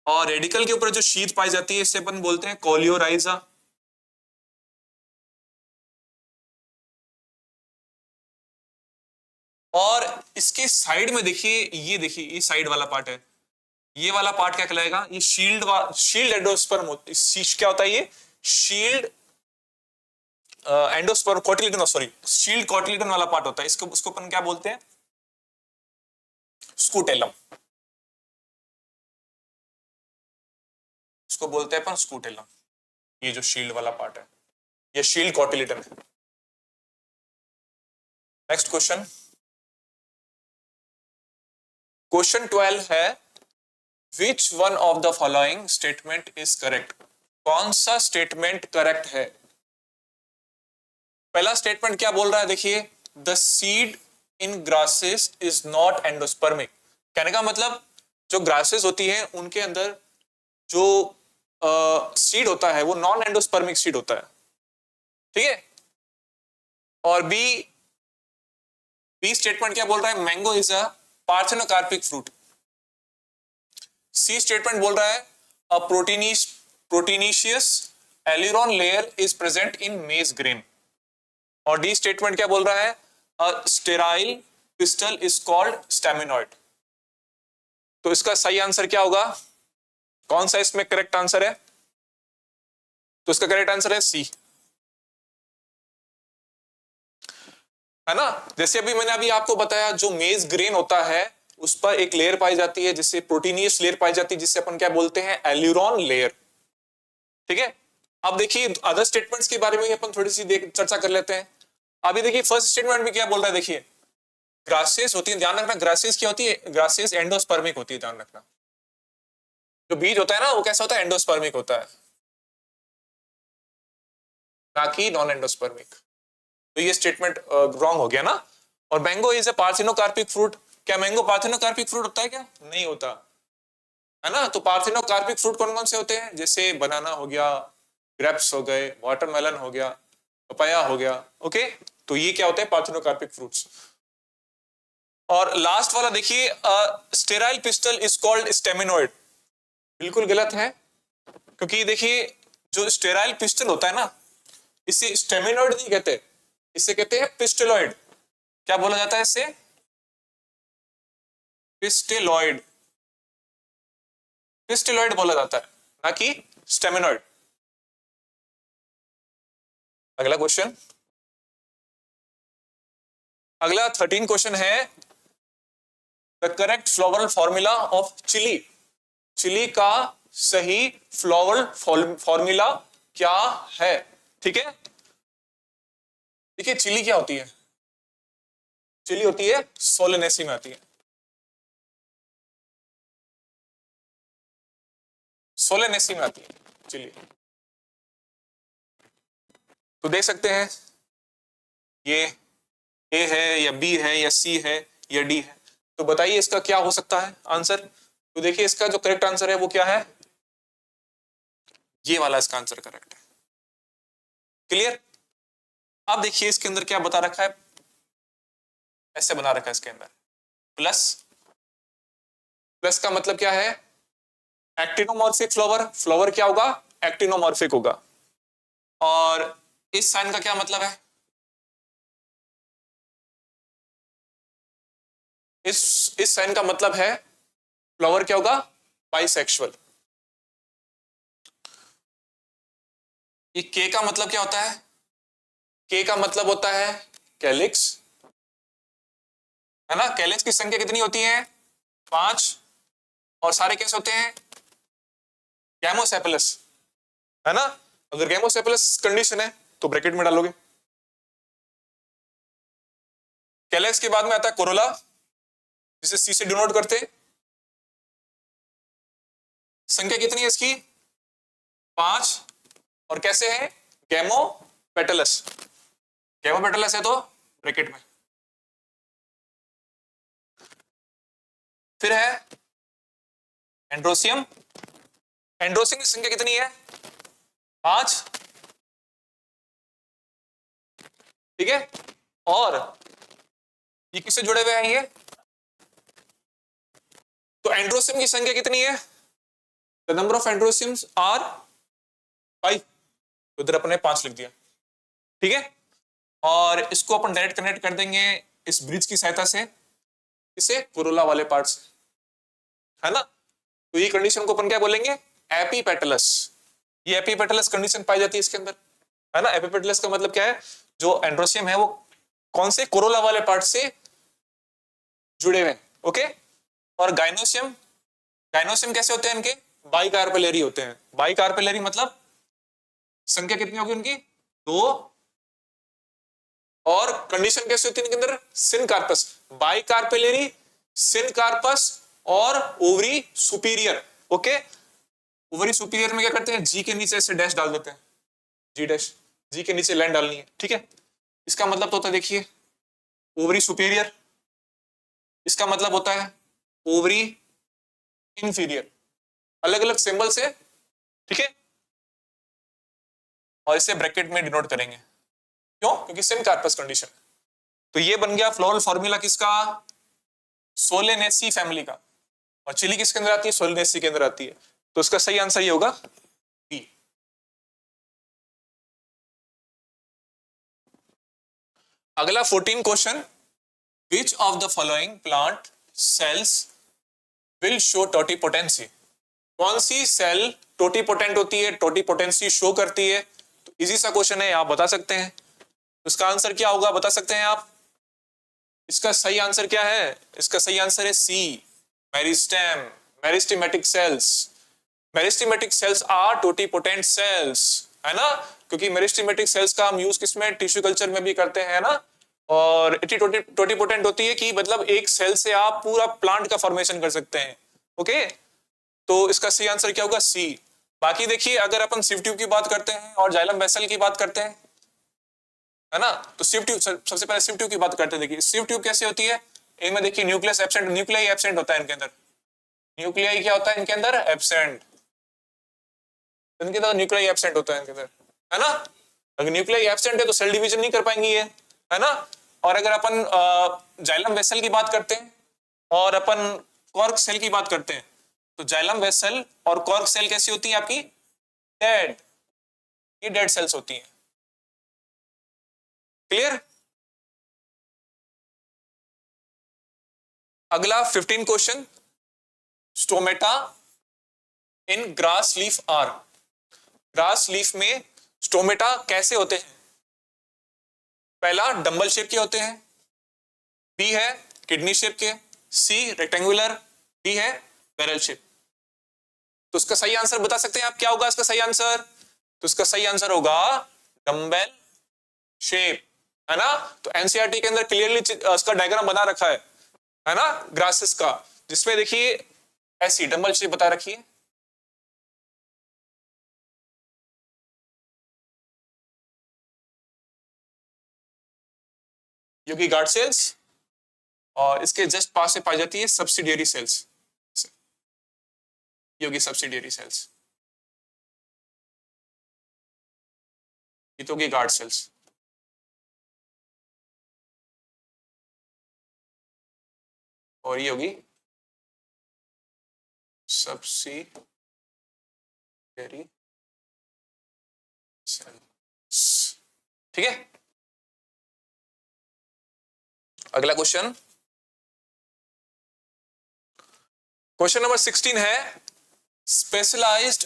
Speaker 1: और रेडिकल के ऊपर जो शीथ पाई जाती है इससे अपन बोलते हैं कॉलियोराइजा। और इसके साइड में देखिए, ये देखिए, ये साइड वाला पार्ट है। ये वाला पार्ट क्या कहलाएगा? ये शील्ड एंडोस्पर्म क्या होता है? ये shield endosperm cotyledon, sorry, shield cotyledon वाला पार्ट होता है। इसको उसको अपन क्या बोलते हैं? स्कूटेलम। इसको बोलते हैं अपन स्कूटेलम। ये जो शील्ड वाला पार्ट है ये शील्ड कॉटिलीडन है। नेक्स्ट क्वेश्चन, क्वेश्चन 12 है, which one of the following statement is correct? कौन सा स्टेटमेंट करेक्ट है? पहला स्टेटमेंट क्या बोल रहा है? देखिए, the seed in grasses is not endospermic. कहने का मतलब जो ग्रासेस होती है उनके अंदर जो सीड होता है वो नॉन एंडोस्पर्मिक सीड होता है। ठीक है। और बी बी स्टेटमेंट क्या बोल रहा है? Mango is a parthenocarpic fruit. C statement बोल रहा है a proteinaceous aleurone layer is present in maize grain. और डी स्टेटमेंट क्या बोल रहा है? A sterile pistil is called staminode. तो इसका सही आंसर क्या होगा? कौन सा इसमें करेक्ट आंसर है? तो इसका करेक्ट आंसर है सी, है ना? जैसे अभी मैंने अभी आपको बताया, जो मेज ग्रेन होता है उस पर एक लेयर पाई जाती है जिससे प्रोटीनियस लेयर पाई जाती है, जिससे अपन क्या बोलते हैं? Aleurone layer. ठीक है। अब देखिए अदर स्टेटमेंट्स के बारे में अपन थोड़ी सी चर्चा कर लेते हैं। अभी देखिए फर्स्ट स्टेटमेंट में क्या बोल रहा है? देखिए, ग्रासेस होती है, ध्यान रखना, ग्रासेस क्या होती है? ग्रासेस एंडोस्पर्मिक होती है, ध्यान रखना। जो बीज होता है ना वो कैसा होता है? एंडोस्पर्मिक होता है, ना कि नॉन एंडोस्पर्मिक। तो ये स्टेटमेंट रॉन्ग हो गया ना। और mango is a parthenocarpic fruit. क्या मैंगो पार्थेनोकार्पिक फ्रूट होता है क्या? नहीं होता, है ना? तो पार्थेनोकार्पिक फ्रूट कौन कौन से होते हैं? जैसे बनाना हो गया, ग्रेप्स हो गए, वाटरमेलन हो गया, पपाया हो गया। ओके, तो ये क्या होते हैं? Parthenocarpic fruits. और लास्ट वाला देखिए, स्टेराइल पिस्टल इज कॉल्ड स्टेमिनोइड। बिल्कुल गलत है, क्योंकि देखिए जो स्टेराइल पिस्टल होता है ना, इसे स्टेमिनोइड नहीं कहते, इसे कहते हैं पिस्टेलॉइड। क्या बोला जाता है इसे? पिस्टेलॉइड। पिस्टेलॉइड बोला जाता है, ना कि स्टेमिनोइड। अगला क्वेश्चन, अगला 13 क्वेश्चन है, the correct floral formula of chilli, chilli का सही फ्लोरल फॉर्मूला क्या है? ठीक है, देखिए चिली क्या होती है, चिली होती है सोलेनेसी में आती है, सोलेनेसी में आती है चिली। तो देख सकते हैं ये ए है या बी है या सी है या डी है, तो बताइए इसका क्या हो सकता है आंसर। तो देखिए इसका जो करेक्ट आंसर है वो क्या है, ये वाला इसका आंसर करेक्ट है। क्लियर? अब देखिए इसके अंदर क्या बता रखा है, ऐसे बना रखा है इसके अंदर प्लस, प्लस का मतलब क्या है, एक्टिनोमॉर्फिक फ्लावर, फ्लावर क्या होगा, एक्टिनोमॉर्फिक होगा। और इस साइन का क्या मतलब है, इस साइन का मतलब है फ्लावर क्या होगा, बाइसेक्सुअल। ये के का मतलब क्या होता है, के का मतलब होता है कैलिक्स, है ना। कैलिक्स की संख्या कितनी होती है, 5, और सारे कैसे होते हैं, गैमोसेफेलस, है ना। अगर गैमोसेफेलस कंडीशन है तो ब्रैकेट में डालोगे। कैलिक्स के बाद में आता है कोरोला, जिसे सी से डिनोट करते हैं। संख्या कितनी है इसकी, 5, और कैसे है, गैमोपेटलस, गैमोपेटलस है तो ब्रैकेट में। फिर है एंड्रोसियम, एंड्रोसियम की संख्या कितनी है, 5, ठीक है। और ये किससे जुड़े हुए हैं ये, तो एंड्रोसियम की संख्या कितनी है, द नंबर ऑफ एंड्रोसियम्स आर 5, तो इधर अपने 5 लिख दिया, ठीक है। और इसको अपन डायरेक्ट कनेक्ट कर देंगे इस ब्रिज की सहायता से, इसे कोरोला वाले पार्ट से, है ना। तो ये कंडीशन को अपन क्या बोलेंगे, एपीपेटलस। ये एपीपेटलस कंडीशन पाई जाती है इसके अंदर, है ना। एपीपेटलस का मतलब क्या है, जो एंड्रोसियम है वो कौन से, कोरोला वाले पार्ट से जुड़े हुए, ओके। और गाइनोसियम, गाइनोसियम कैसे होते हैं इनके, बाइकार्पेलरी होते हैं। बाइकार्पेलरी मतलब संख्या कितनी होगी उनकी, 2, और कंडीशन कैसे होती है इनके अंदर, सिनकार्पस, बाइकार्पेलरी, सिनकार्पस और ovary superior, okay. Ovary superior में क्या करते हैं, जी के नीचे ऐसे डैश डाल देते हैं, जी डैश, जी के नीचे लाइन डालनी है, ठीक है। इसका मतलब तो होता है, देखिए ओवरी सुपीरियर, इसका मतलब होता है ओवरी इंफीरियर, अलग अलग सिंबल से, ठीक है। और इसे ब्रैकेट में डिनोट करेंगे, क्यों, क्योंकि सिनकार्पस कंडीशन। तो ये बन गया फ्लोरल फॉर्मूला किसका, सोलेनेसी फैमिली का। और चिली किसके अंदर आती है, सोलेनेसी के अंदर आती है। तो इसका सही आंसर ये होगा बी। अगला 14 question, which of the following plant cells will show totipotency, कौन सी सेल टोटिपोटेंट होती है, टोटिपोटेंसी शो करती है। तो इजी सा क्वेश्चन है, आप बता सकते हैं। इसका आंसर क्या होगा, बता सकते हैं आप। इसका सही आंसर क्या है, इसका सही आंसर है C, meristem, meristematic cells. Meristematic cells are totipotent cells, है ना। क्योंकि मेरिस्टेमेटिक सेल्स का हम यूज किसमें, टिश्यू कल्चर में भी करते हैं ना। और इतनी टोटिपोटेंट होती है कि मतलब एक सेल से आप पूरा प्लांट का फॉर्मेशन कर सकते हैं, ओके। तो इसका सही आंसर क्या होगा, सी। बाकी देखिए अगर अपन सिव ट्यूब की बात करते हैं और जाइलम वेसल की बात करते हैं, है ना, तो सिव ट्यूब, सबसे पहले सिव ट्यूब की बात करते हैं। देखिए सिव ट्यूब कैसे होती है, इनमें देखिए न्यूक्लियस एब्सेंट, न्यूक्लियाई एब्सेंट होता है इनके अंदर, न्यूक्लियाई क्या होता है इनके अंदर, एब्सेंट, इनके अंदर न्यूक्लियाई एब्सेंट होता है इनके अंदर, है ना। अगर न्यूक्लियाई एब्सेंट है तो सेल डिवीजन नहीं कर पाएंगी ये, है ना। और अगर अपन जाइलम वेसल की बात करते हैं और अपन कॉर्क सेल की बात करते हैं, तो जाइलम वेसल और कॉर्क सेल कैसी होती है आपकी, डेड, ये डेड सेल्स होती हैं। क्लियर? अगला 15 question, stomata in grass leaf are, grass leaf में स्टोमेटा कैसे होते हैं। पहला डंबल शेप के होते हैं, बी है किडनी शेप के, सी रेक्टेंगुलर, डी है बैरल शेप। तो उसका सही आंसर बता सकते हैं आप, क्या होगा इसका सही आंसर? तो इसका सही आंसर होगा डम्बेल शेप, है ना। तो एनसीईआरटी के अंदर क्लियरली उसका डायग्राम बना रखा है ना, ग्रासेस का, जिसमें देखिए ऐसी डम्बल शेप बता रखी है। योगी गार्ड सेल्स, और इसके जस्ट पास से पाई जाती है सब्सिडियरी सेल्स, योगी सब्सिडियरी सेल्स, ये तो होगी गार्ड सेल्स। और ये होगी सब्सिडियरी सेल्स, ठीक है। अगला क्वेश्चन, क्वेश्चन नंबर 16 है, specialised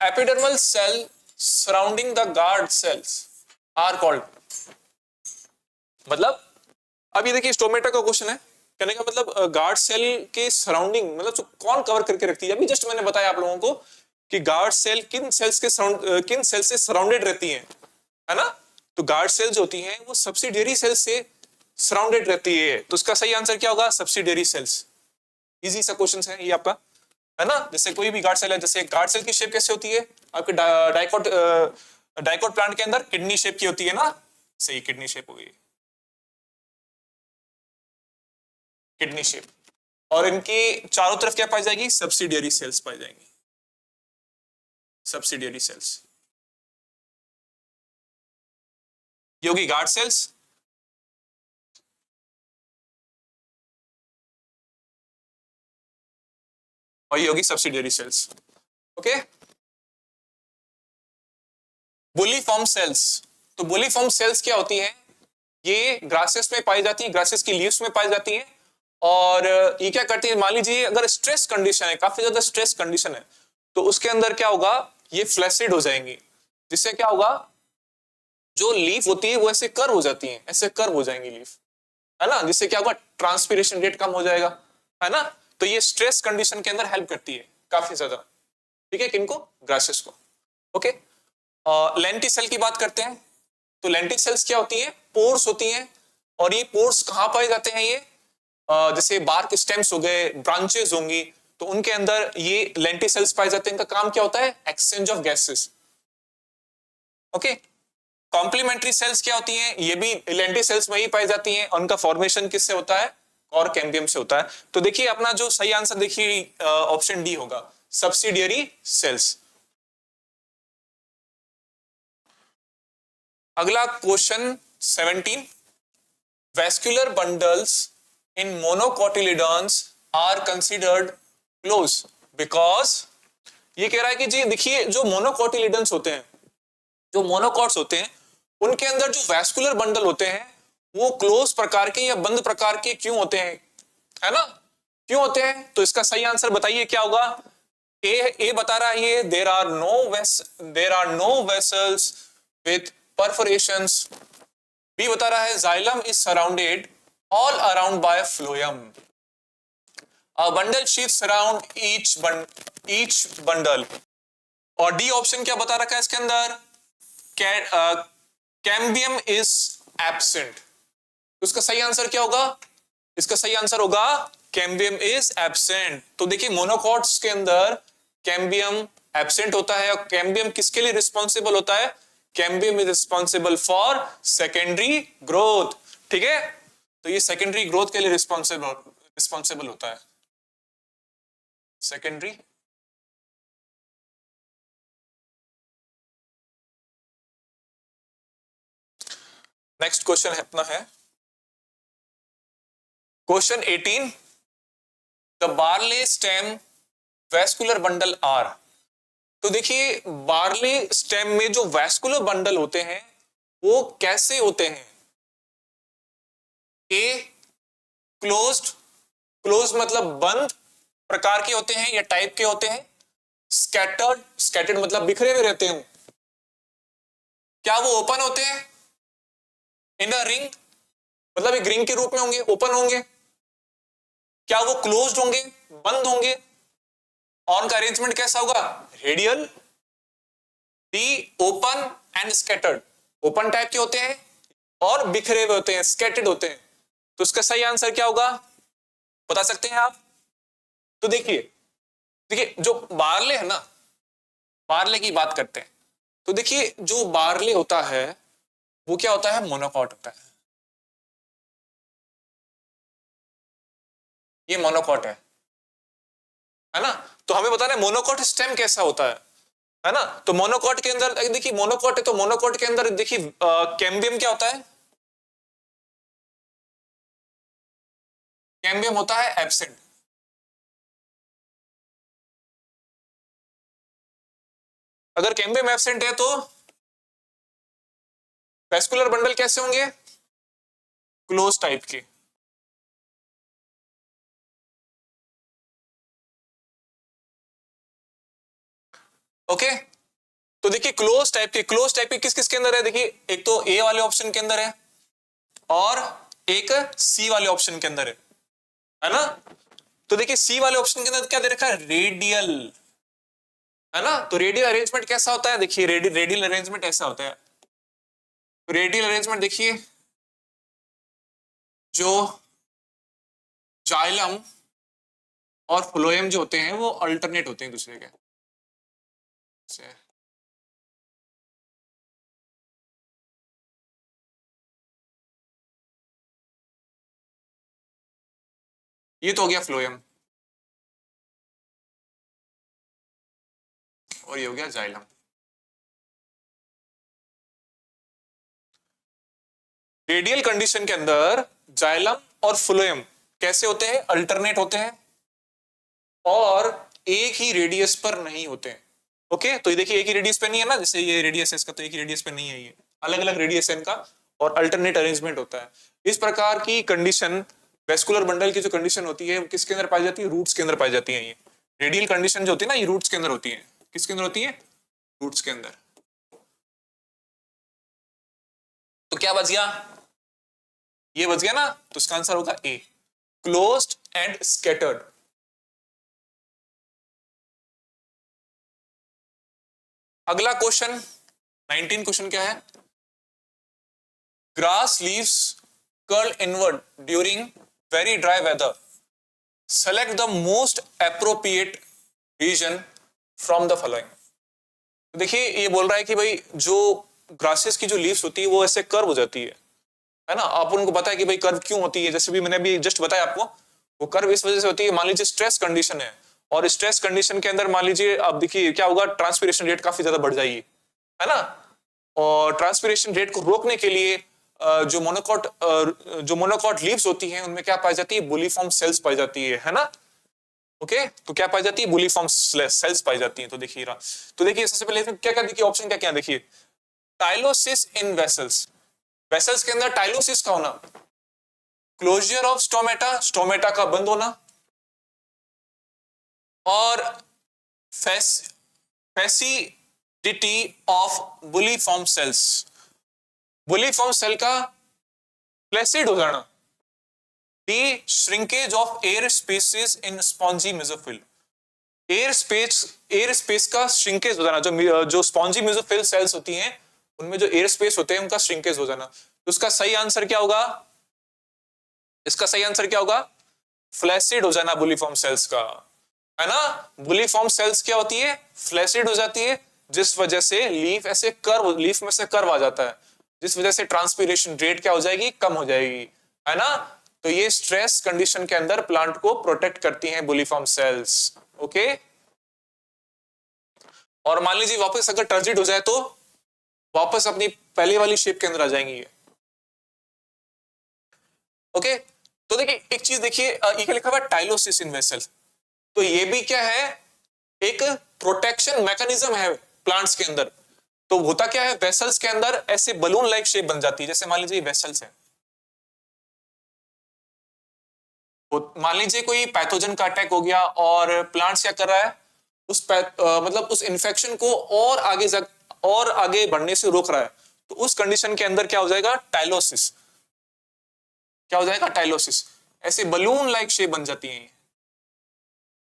Speaker 1: epidermal cell surrounding the guard cells are called. मतलब अब ये देखिए स्टोमेटा का क्वेश्चन है, कहने का मतलब गार्ड सेल के सराउंडिंग, मतलब कौन कवर करके रखती है। अभी जस्ट मैंने बताया आप लोगों को कि गार्ड सेल किन सेल्स के किन सेल से सराउंडेड रहती है ना। तो गार्ड सेल जो होती हैं वो सब्सिडियरी सेल से सराउंडेड रहती है। तो उसका सही आंसर क्या होगा? Subsidiary cells. इजी सा क्वेश्चन है ये आपका, है ना। जैसे कोई भी गार्ड सेल है, जैसे गार्ड सेल की शेप कैसे होती है आपके डाइकोट डाइकोट प्लांट के अंदर किडनी शेप की होती है ना, सही किडनी शेप होगी, किडनी शेप। और इनकी चारों तरफ क्या पाई जाएगी? सब्सिडियरी सेल्स पाई जाएंगी, सब्सिडियरी सेल्स। ये होगी गार्ड सेल्स, और ये होगी subsidiary cells, okay. Bulliform cells, तो बुलिफॉर्म सेल्स क्या होती है? ये ग्रासेस में पाई जाती है, ग्रासेस की लीव्स में पाई जाती है। और ये क्या करती है, मान लीजिए अगर स्ट्रेस कंडीशन है, काफी ज्यादा स्ट्रेस कंडीशन है, तो उसके अंदर क्या होगा, ये फ्लैसिड हो जाएंगी, जिससे क्या होगा, जो लीफ होती है वो ऐसे कर्व हो जाती है, ऐसे कर्व हो जाएंगी लीफ, है ना, जिससे क्या होगा, ट्रांसपीरेशन रेट कम हो जाएगा, है ना। तो ये स्ट्रेस कंडीशन के अंदर हेल्प करती है काफी ज्यादा, ठीक है, किनको? ग्रासेस को, ओके। लेंटिसेल की बात करते हैं, तो लेंटिसेल्स क्या होती है? पोर्स होती हैं। और ये पोर्स कहां पाए जाते हैं? ये जैसे बार्क स्टेम्स हो गए, ब्रांचेस होंगी, तो उनके अंदर ये लेंटिसेल्स पाए जाते हैं। इनका काम क्या होता है? Exchange of gases, okay. Complementary cells क्या होती हैं? ये भी लेंटिसेल्स में ही पाई जाती हैं। उनका फॉर्मेशन किससे होता है? और कैम्बियम से होता है। तो देखिए अपना जो सही आंसर देखिए ऑप्शन डी होगा, सब्सिडियरी सेल्स। अगला question 17, vascular bundles in monocotyledons are considered close because, ये कह रहा है कि जी देखिए जो मोनोकोटिलिडॉन्स होते हैं, जो मोनोकॉट्स होते हैं, उनके अंदर जो वैस्कुलर बंडल होते हैं वो क्लोज प्रकार के या बंद प्रकार के क्यों होते हैं, है ना, क्यों होते हैं? तो इसका सही आंसर बताइए क्या होगा। ए बता रहा है ये there are no vessels with perforations. B बता रहा है xylem is surrounded all around by phloem. A bundle sheaths around each bundle। और डी ऑप्शन क्या बता रखा है इसके अंदर? Cambium is absent. उसका सही आंसर क्या होगा? इसका सही आंसर होगा कैम्बियम इज एब्सेंट। तो देखिए मोनोकॉट्स के अंदर कैम्बियम एब्सेंट होता है। और कैम्बियम किसके लिए रिस्पॉन्सिबल होता है? Cambium is responsible for secondary growth, ठीक है। तो ये सेकेंडरी ग्रोथ के लिए रिस्पॉन्सिबल होता है, सेकेंडरी। नेक्स्ट क्वेश्चन अपना है question 18, the barley stem vascular bundle are. तो देखिए बार्ले स्टेम में जो वैस्कुलर बंडल होते हैं वो कैसे होते हैं? ए क्लोज्ड, क्लोज मतलब बंद प्रकार के होते हैं या टाइप के होते हैं। स्कैटर्ड, स्कैटर्ड मतलब बिखरे हुए रहते हैं। क्या वो ओपन होते हैं? इन अ रिंग, मतलब एक रिंग के रूप में होंगे, ओपन होंगे। क्या वो क्लोज्ड होंगे, बंद होंगे? ऑन का अरेंजमेंट कैसा होगा? Radial, D open and scattered. Open type के होते हैं और बिखरे हुए होते हैं, स्कैटर्ड होते हैं। तो इसका सही आंसर क्या होगा, बता सकते हैं आप? तो देखिए देखिए जो बार्ले है ना, बार्ले की बात करते हैं, तो देखिए जो बार्ले होता है वो क्या होता है? मोनोकॉट होता है। ये मोनोकॉट है ना? तो हमें बताना है मोनोकॉट स्टेम कैसा होता है ना? तो मोनोकॉट के अंदर देखिए, मोनोकॉट है तो मोनोकॉट के अंदर देखिए कैम्बियम क्या होता है? कैम्बियम होता है एब्सेंट। अगर कैम्बियम एब्सेंट है तो वेस्कुलर बंडल कैसे होंगे? क्लोज टाइप के। ओके, तो देखिए क्लोज टाइप के किस किस के अंदर है? देखिए एक तो ए वाले ऑप्शन के अंदर है और एक सी वाले ऑप्शन के अंदर है ना? तो देखिए सी वाले ऑप्शन के अंदर क्या दे रखा है? रेडियल, है ना? तो रेडियल अरेंजमेंट कैसा होता है? देखिए रेडियल अरेंजमेंट ऐसा होता है। तो रेडियल अरेंजमेंट देखिए, जो जाइलम और फ्लोएम जो होते हैं वो अल्टरनेट होते हैं दूसरे के से। ये तो हो गया फ्लोएम और ये हो गया जाइलम। रेडियल कंडीशन के अंदर जाइलम और फ्लोएम कैसे होते हैं? अल्टरनेट होते हैं और एक ही रेडियस पर नहीं होते हैं। ओके, तो ये देखिए एक ही रेडियस पे नहीं है ना, जैसे ये रेडियस है इसका, तो एक ही रेडियस पे नहीं है, ये अलग अलग रेडियस है इनका और अल्टरनेट अरेंजमेंट होता है। इस प्रकार की कंडीशन, वेस्कुलर बंडल की जो कंडीशन होती है किसके अंदर पाई जाती है? रूट्स के अंदर पाई जाती है। ये रेडियल कंडीशन जो होती है ना, ये रूट्स के अंदर होती है। किसके अंदर होती है? रूट्स के अंदर। तो क्या बच गया? ये बच गया ना, तो इसका आंसर होगा ए, क्लोज्ड एंड स्कैटर्ड। अगला क्वेश्चन 19 क्वेश्चन क्या है? Grass leaves curl inward during very dry weather, select the most appropriate reason from the following. देखिए ये बोल रहा है कि भाई जो ग्रासेस की जो लीव्स होती है वो ऐसे कर्व हो जाती है ना? आप उनको पता है कि भाई कर्व क्यों होती है, जैसे भी मैंने भी जस्ट बताया आपको, वो कर्व इस वजह से होती है। मान लीजिए स्ट्रेस कंडीशन है और स्ट्रेस कंडीशन के अंदर मान लीजिए अब देखिए क्या होगा, ट्रांसपिरेशन रेट काफी ज्यादा बढ़ जाएगी, है ना? और ट्रांसपिरेशन रेट को रोकने के लिए जो मोनोकॉट लीव्स होती हैं उनमें क्या पाई जाती है? बुलीफॉर्म सेल्स पाई जाती है ना? ओके, तो क्या पाई जाती है? बुलीफॉर्म सेल्स पाई जाती हैं। तो देखिए तो देखिए सबसे पहले क्या क्या देखिए ऑप्शन क्या क्या देखिए, टाइलोसिस इन वेसल्स, वेसल्स के अंदर टाइलोसिस का होना, क्लोजर ऑफ स्टोमेटा, स्टोमेटा का बंद होना, और flaccidity of bulliform cells, bulliform cell का फ्लैसिड हो जाना, the shrinkage of air spaces in spongy mesophyll, air space का श्रिंकेज हो जाना, जो स्पॉन्जी मेसोफिल सेल्स होती हैं उनमें जो एयर स्पेस होते हैं उनका श्रिंकेज हो जाना। तो उसका सही आंसर क्या होगा? इसका सही आंसर क्या होगा? फ्लैसिड हो जाना बुलीफॉर्म सेल्स का, है ना? बुलीफॉर्म सेल्स क्या होती है? फ्लैसिड हो जाती है, जिस वजह से लीफ में से कर्व आ जाता है, जिस वजह से ट्रांसपिरेशन रेट क्या हो जाएगी? कम हो जाएगी, है ना? तो ये स्ट्रेस कंडीशन के अंदर प्लांट को प्रोटेक्ट करती हैं बुलीफॉर्म सेल्स। ओके, और मान लीजिए वापस अगर टर्जिड हो जाए तो वापस अपनी पहले वाली शेप के अंदर आ जाएंगी ये। ओके, तो देखिए एक चीज देखिए, ये क्या लिखा हुआ है? Tylosis in vessel. तो ये भी क्या है? एक प्रोटेक्शन मैकेनिज्म है प्लांट्स के अंदर। तो होता क्या है? वेसल्स के अंदर ऐसे बलून लाइक शेप बन जाती है। जैसे मान लीजिए वेसल्स है, मान लीजिए कोई पैथोजन का अटैक हो गया और प्लांट्स क्या कर रहा है? मतलब उस इंफेक्शन को और आगे बढ़ने से रोक रहा है। तो उस कंडीशन के अंदर क्या हो जाएगा? टाइलोसिस। क्या हो जाएगा? टाइलोसिस। ऐसे बलून लाइक शेप बन जाती है,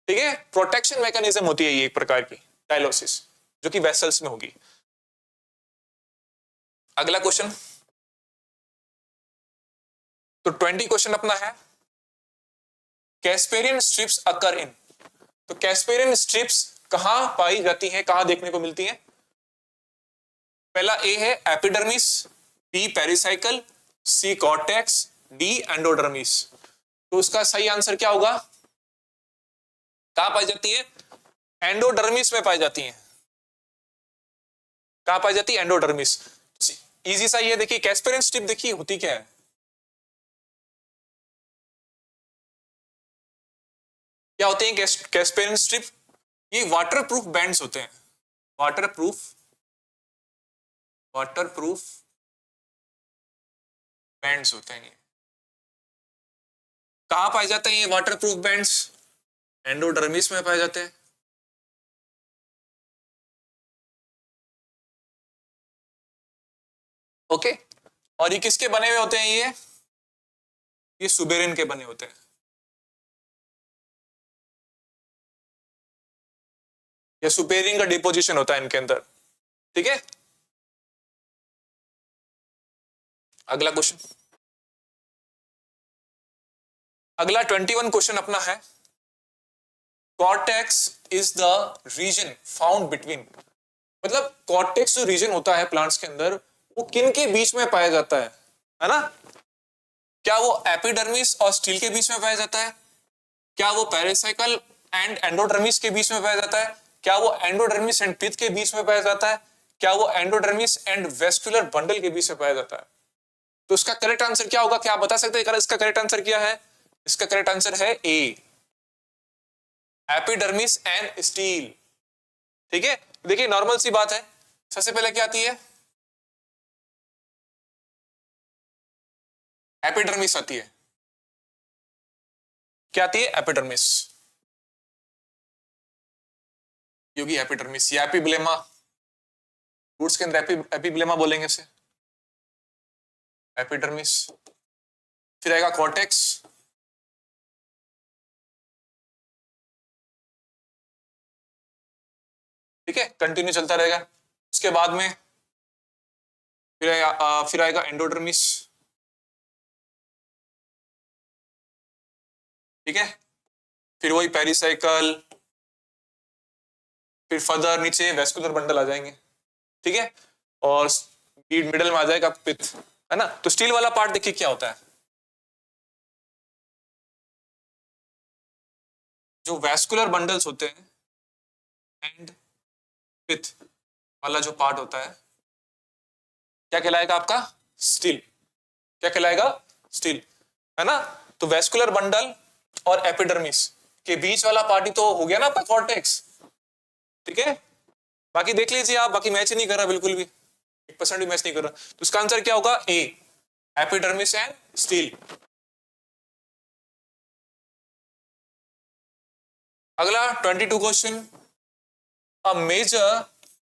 Speaker 1: ठीक है। प्रोटेक्शन मैकेनिज्म होती है ये एक प्रकार की डायलिसिस, जो कि वेसल्स में होगी। अगला क्वेश्चन, तो 20 क्वेश्चन अपना है, कैस्पेरियन स्ट्रिप्स अकर इन। तो कैस्पेरियन स्ट्रिप्स कहां पाई जाती हैं, कहां देखने को मिलती हैं? पहला ए है एपिडर्मिस, बी पेरिसाइकल, सी कॉर्टेक्स, डी एंडोडर्मिस। तो उसका सही आंसर क्या होगा? कहां पाई जाती है? एंडोडर्मिस में पाई जाती है। कहां पाई जाती है? एंडोडर्मिस। इजी सा ये देखिए, कैस्पेरियन स्ट्रिप देखिए होती क्या है, क्या होते हैं कैस्पेरियन स्ट्रिप? ये वाटरप्रूफ बैंड्स होते हैं, वाटरप्रूफ बैंड्स होते हैं। कहां पाए जाते हैं ये वाटरप्रूफ बैंड्स? एंडोडर्मिस में पाए जाते हैं। ओके, और ये किसके बने हुए होते हैं? ये सुबेरिन के बने होते हैं। ये सुपेरिन का डिपोजिशन होता है इनके अंदर, ठीक है। अगला क्वेश्चन, अगला 21 क्वेश्चन अपना है, cortex is the region found between. मतलब कॉर्टेक्स जो रीजन होता है प्लांट्स के अंदर, वो किन के बीच में पाया जाता है ना? क्या वो एपिडर्मिस और स्टील के बीच में पाया जाता है? क्या वो पेरिसाइकल एंड एंडोडर्मिस के बीच में पाया जाता है? क्या वो एंडोडर्मिस एंड पिथ के बीच में पाया जाता है? क्या वो एंडोडर्मिस एंड वेस्कुलर बंडल के बीच में पाया जाता है? तो इसका करेक्ट आंसर क्या होगा? क्या आप बता सकते हैं इसका करेक्ट आंसर क्या है? इसका करेक्ट आंसर है ए, एपिडर्मिस एंड स्टील, ठीक है। देखिए नॉर्मल सी बात है, सबसे पहले क्या आती है? एपिडर्मिस आती है। क्या आती है? एपिडर्मिस, योगी एपिडर्मिस या एपिब्लेमा, रूट्स के अंदर एपिब्लेमा बोलेंगे इसे, एपिडर्मिस। फिर आएगा कॉर्टेक्स, ठीक है, कंटिन्यू चलता रहेगा। उसके बाद में फिर आएगा एंडोडर्मिस, ठीक है। फिर वही पेरिसाइकल, फिर फर्दर नीचे वेस्कुलर बंडल आ जाएंगे, ठीक है। और मिडल में आ जाएगा पिथ, है ना। तो स्टील वाला पार्ट देखिए क्या होता है, जो वेस्कुलर बंडल्स होते हैं एंड पिथ वाला जो पार्ट होता है, क्या कहलाएगा आपका? स्टील। क्या कहलाएगा? स्टील, है ना। तो वेस्कुलर बंडल और एपिडर्मिस के बीच वाला पार्ट ही तो हो गया ना आपका कॉर्टेक्स, ठीक है। बाकी देख लीजिए आप, बाकी मैच ही नहीं कर रहा बिल्कुल भी, 1% भी मैच नहीं कर रहा। तो इसका आंसर क्या होगा? A, epidermis and steel. अगला 22 question, a major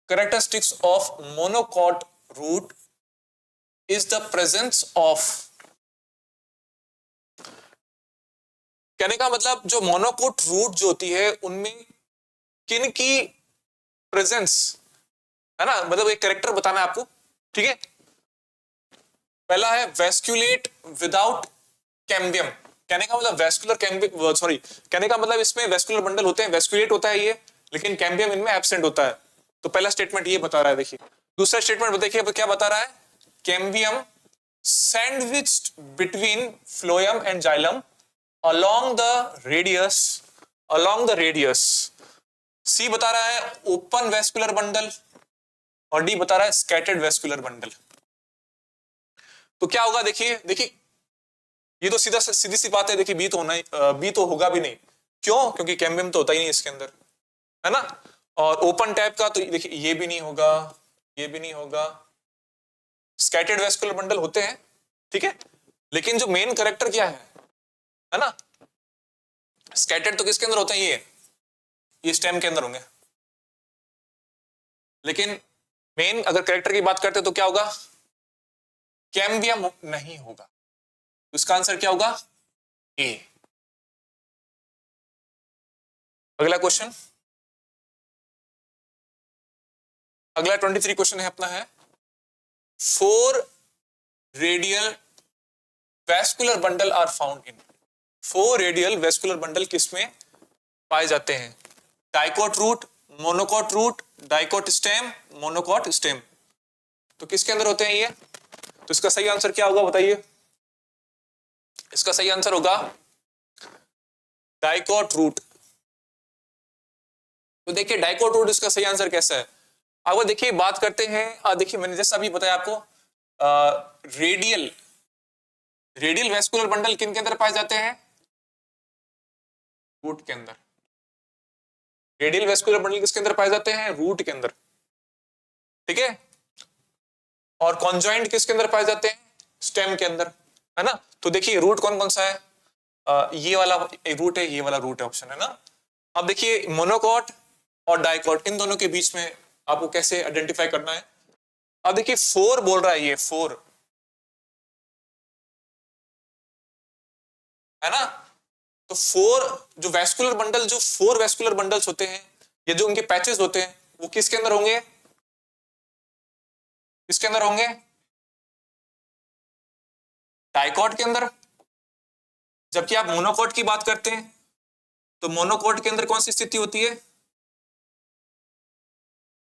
Speaker 1: characteristics of monocot root is the presence of। कहने का मतलब जो मोनोकोट रूट जो होती है उनमें किन की प्रेजेंस, है ना, मतलब एक कैरेक्टर बताना है आपको, ठीक है। पहला है वेस्कुलेट विदाउट कैम्बियम। कहने का मतलब वेस्कुलर कैम्बियम, सॉरी, कहने का मतलब इसमें वेस्कुलर बंडल होते हैं, वेस्कुलेट होता है ये, लेकिन कैम्बियम इनमें एब्सेंट होता है। तो पहला स्टेटमेंट ये बता रहा है, देखिए। दूसरा स्टेटमेंट देखिए क्या बता रहा है, cambium sandwiched between phloem and xylem along the radius। सी बता रहा है ओपन वेस्कुलर बंडल, और डी बता रहा है स्कैटर्ड वेस्कुलर बंडल। तो क्या होगा? देखिए ये तो सीधी सी बात है, देखिए बी तो होगा भी नहीं। क्यों? क्योंकि कैम्बियम तो होता ही नहीं इसके अंदर, है ना। और ओपन टाइप का तो देखिए ये भी नहीं होगा, ये भी नहीं होगा। स्कैटर्ड वेस्कुलर बंडल होते हैं, ठीक है, लेकिन जो मेन कैरेक्टर क्या है ना, स्कैटर्ड तो किसके अंदर होते हैं? ये स्टेम के अंदर होंगे, लेकिन मेन अगर कैरेक्टर की बात करते हैं तो क्या होगा? कैम्बियम नहीं होगा। तो इसका आंसर क्या होगा? ए। अगला क्वेश्चन, अगला 23 क्वेश्चन है अपना है 4 radial vascular bundle are found in. 4 radial vascular bundle किसमें पाए जाते हैं? Dicot root, monocot root, dicot stem, monocot stem. तो किसके अंदर होते हैं ये? तो इसका सही आंसर क्या होगा बताइए? इसका सही आंसर होगा डाइकोट रूट। तो देखिए डाइकोट रूट इसका सही आंसर कैसा है? अब देखिए बात करते हैं, देखिए मैंने जैसा अभी बताया आपको, रेडियल रेडियल वैस्कुलर बंडल किन के अंदर पाए जाते हैं? रूट के अंदर। रेडियल वैस्कुलर बंडल किसके अंदर पाए जाते हैं? रूट के अंदर, ठीक है। और कॉन्जॉइंट किसके अंदर पाए जाते हैं? स्टेम के अंदर, है ना। तो देखिए रूट कौन कौन सा है? ये वाला रूट है, ये वाला रूट है, ऑप्शन है ना। अब देखिए मोनोकॉट और डाइकॉट, इन दोनों के बीच में आपको कैसे आइडेंटिफाई करना है? अब देखिए 4 बोल रहा है, ये 4 है ना। तो 4 जो वैस्कुलर बंडल, जो 4 वैस्कुलर बंडल्स होते हैं, ये जो उनके पैचेस होते हैं, वो किसके अंदर होंगे? किसके अंदर होंगे? डाइकॉट के अंदर। जबकि आप मोनोकॉट की बात करते हैं तो मोनोकॉट के अंदर कौन सी स्थिति होती है?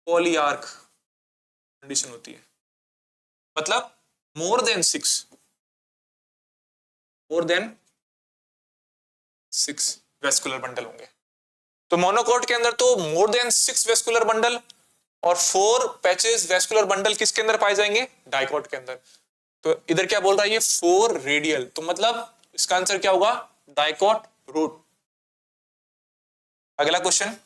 Speaker 1: पॉलीआर्क कंडीशन होती है, मतलब मोर देन 6 वेस्कुलर बंडल होंगे। तो मोनोकॉट के अंदर तो मोर देन 6 वेस्कुलर बंडल और 4 पैचेस वेस्कुलर बंडल किसके अंदर पाए जाएंगे? डाइकॉट के अंदर। तो इधर क्या बोल रहा है ये? 4 रेडियल, तो मतलब इसका आंसर क्या होगा? Dicot root. अगला क्वेश्चन,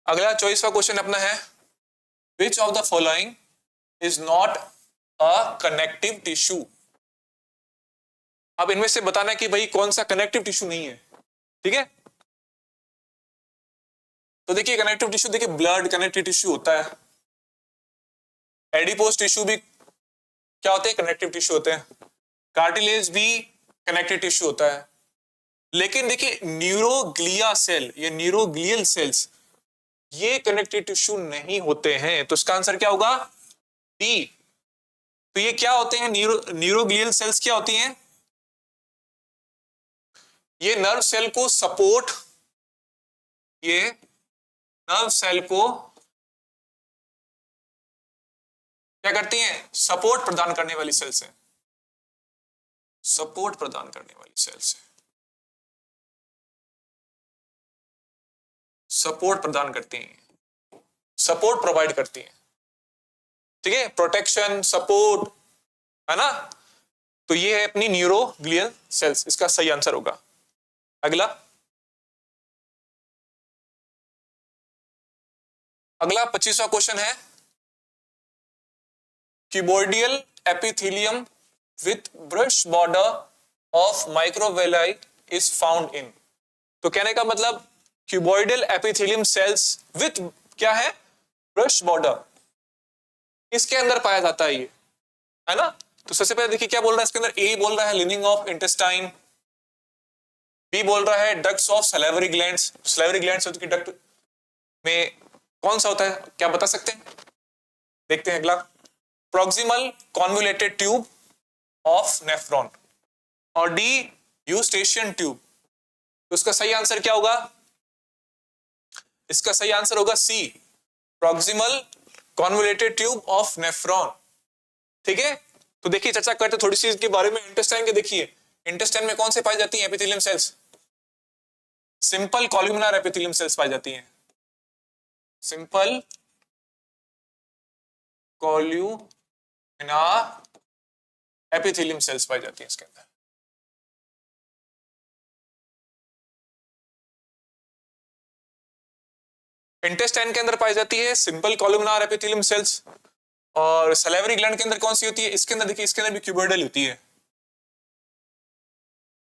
Speaker 1: अगला 24वां क्वेश्चन अपना है which of the following is not a connective tissue. अब इनमें से बताना है कि भाई कौन सा कनेक्टिव टिश्यू नहीं है, ठीक है। तो देखिए कनेक्टिव टिश्यू, देखिए ब्लड कनेक्टिव टिश्यू होता है, एडिपोज टिश्यू भी क्या होते हैं? कनेक्टिव टिश्यू होते हैं, कार्टिलेज भी कनेक्टिव टिश्यू होता है। लेकिन देखिए न्यूरोग्लिया सेल, ये न्यूरोग्लियल सेल्स, ये कनेक्टिव टिश्यू नहीं होते हैं। तो इसका आंसर क्या होगा? डी। तो ये क्या होते हैं? न्यूरोग्लियल सेल्स क्या होती हैं? ये नर्व सेल को सपोर्ट, ये नर्व सेल को क्या करती हैं? सपोर्ट प्रदान करने वाली सेल्स हैं, सपोर्ट प्रदान करने वाली सेल्स हैं, सपोर्ट प्रदान करती हैं, सपोर्ट प्रोवाइड करती हैं, ठीक है, प्रोटेक्शन, सपोर्ट, है ना। तो ये है अपनी न्यूरोग्लियल सेल्स, इसका सही आंसर होगा। अगला, अगला 25वां क्वेश्चन है cuboidal epithelium with brush border of microvilli is found in. तो कहने का मतलब क्यूबॉइडल एपिथेलियम सेल्स विथ क्या है? ब्रश बॉर्डर, इसके अंदर पाया जाता है ये, है ना। तो सबसे पहले देखिए क्या बोल रहा है इसके अंदर? ए बोल रहा है लिनिंग ऑफ इंटेस्टाइन, बी बोल रहा है ducts of salivary glands. Salivary glands की डक्ट में कौन सा होता है, क्या बता सकते हैं? देखते हैं अगला, proximal convoluted tube of nephron, और डी यूस्टेशियन ट्यूब। तो इसका सही आंसर क्या होगा? इसका सही आंसर होगा C, proximal convoluted tube of nephron, ठीक है। तो देखिए चर्चा करते थोड़ी सी इसके बारे में इंटेस्टाइन के। देखिए इंटेस्टाइन में कौन से पाई जाती हैं epithelium cells? Simple columnar epithelium cells पाई जाती हैं, सिंपल कॉलुमिनर एपिथेलियम सेल्स पाई जाती हैं इसके अंदर। इंटेस्टाइन के अंदर पाई जाती है सिंपल कॉलुमिनर एपिथेलियम सेल्स, और सैलिवरी ग्लैंड के अंदर कौन सी होती है? इसके अंदर देखिए, इसके अंदर भी क्यूबॉइडल होती है,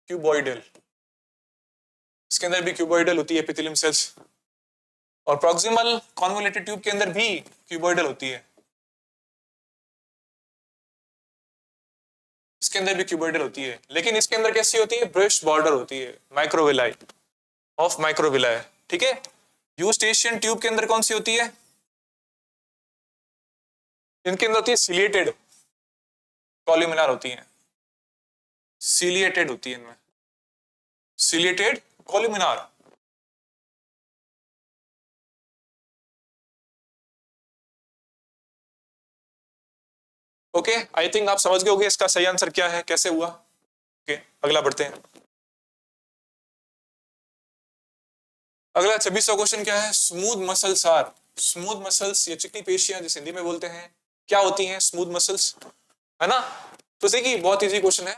Speaker 1: क्यूबॉइडल, इसके अंदर भी क्यूबॉइडल होती है एपिथेलियम सेल्स, और प्रॉक्सिमल कॉन्वोल्यूटेड ट्यूब के अंदर भी क्यूबॉइडल होती है। इसके अंदर भी क्यूबोइडल होती है, लेकिन इसके अंदर कैसी होती है, ब्रश बॉर्डर होती है, माइक्रोविलाई ऑफ माइक्रोविलाई। ठीक है, यूस्टेशियन ट्यूब के अंदर कौन सी होती है, इनके अंदर होती है सिलिएटेड कॉल्यूमिनार होती है, सिलिएटेड होती है इनमें, सिलिएटेड कॉल्यूमिनार। ओके, आई थिंक आप समझ गए होंगे इसका सही आंसर क्या है, कैसे हुआ। ओके, अगला बढ़ते हैं। अगला 26वां क्वेश्चन क्या है, smooth muscles are, smooth muscles या चिकनी पेशियां जिसे हिंदी में बोलते हैं, क्या होती हैं स्मूथ मसल्स, है ना। तो देखिए बहुत इजी क्वेश्चन है।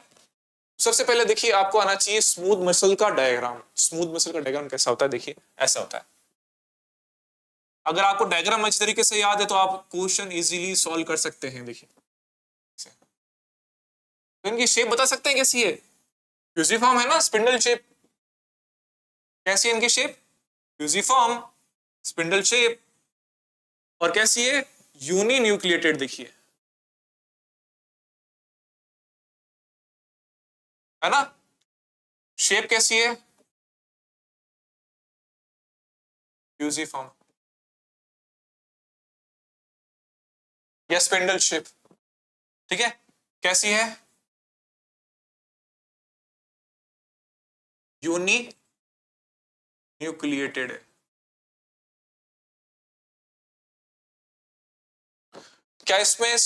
Speaker 1: सबसे पहले देखिए आपको आना चाहिए स्मूथ मसल का डायग्राम। स्मूथ मसल का डायग्राम कैसा होता है, देखिए ऐसा होता है। अगर आपको डायग्राम अच्छी तरीके से याद है तो आप क्वेश्चन इजीली सॉल्व कर सकते हैं। देखिए तो इनकी शेप बता सकते हैं कैसी है, फ्यूजिफॉर्म है ना, स्पिंडल शेप। कैसी है इनकी शेप, फ्यूजिफॉर्म, स्पिंडल शेप, और कैसी है, यूनी न्यूक्लिएटेड। देखिए है ना, शेप कैसी है, फ्यूजिफॉर्म या स्पिंडल शेप। ठीक है, कैसी है, यूनी न्यूक्लिएटेड है। क्या इसमें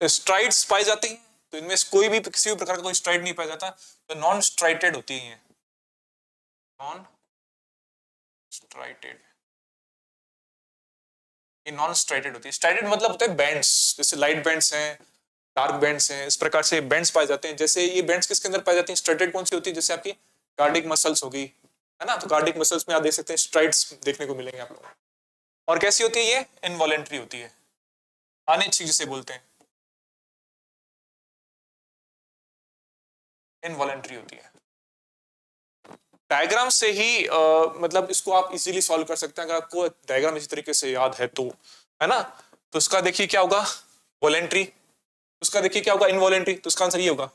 Speaker 1: स्ट्राइड्स पाई जाती हैं, तो इनमें से कोई भी किसी भी प्रकार का कोई स्ट्राइड नहीं पाया जाता, तो नॉन स्ट्राइटेड होती है, नॉन स्ट्राइटेड, ये नॉन स्ट्राइटेड होती है। स्ट्राइटेड मतलब होता है बैंड्स, जैसे लाइट बैंड्स हैं, डार्क बैंड्स हैं, इस प्रकार से बैंड्स पाए जाते हैं। जैसे ये बैंड्स किसके अंदर पाई जाती हैं, स्ट्राइटेड कौन सी होती है, जैसे आपकी कार्डिक मसल्स होगी, है ना, तो कार्डिक मसल्स में आप देख सकते हैं स्ट्राइड्स देखने को मिलेंगे आप लोगों को। और कैसी होती है, ये इनवॉलेंट्री होती है, अनैच्छिक जिसे बोलते हैं, इनवॉलेंट्री होती है। डायग्राम से ही मतलब इसको आप इजीली सॉल्व कर सकते हैं, अगर आपको डायग्राम इसी तरीके से याद है तो, है ना। तो उसका देखिए क्या होगा, वॉलेंट्री, उसका देखिए क्या होगा, इनवॉलेंट्री, तो उसका आंसर ये होगा,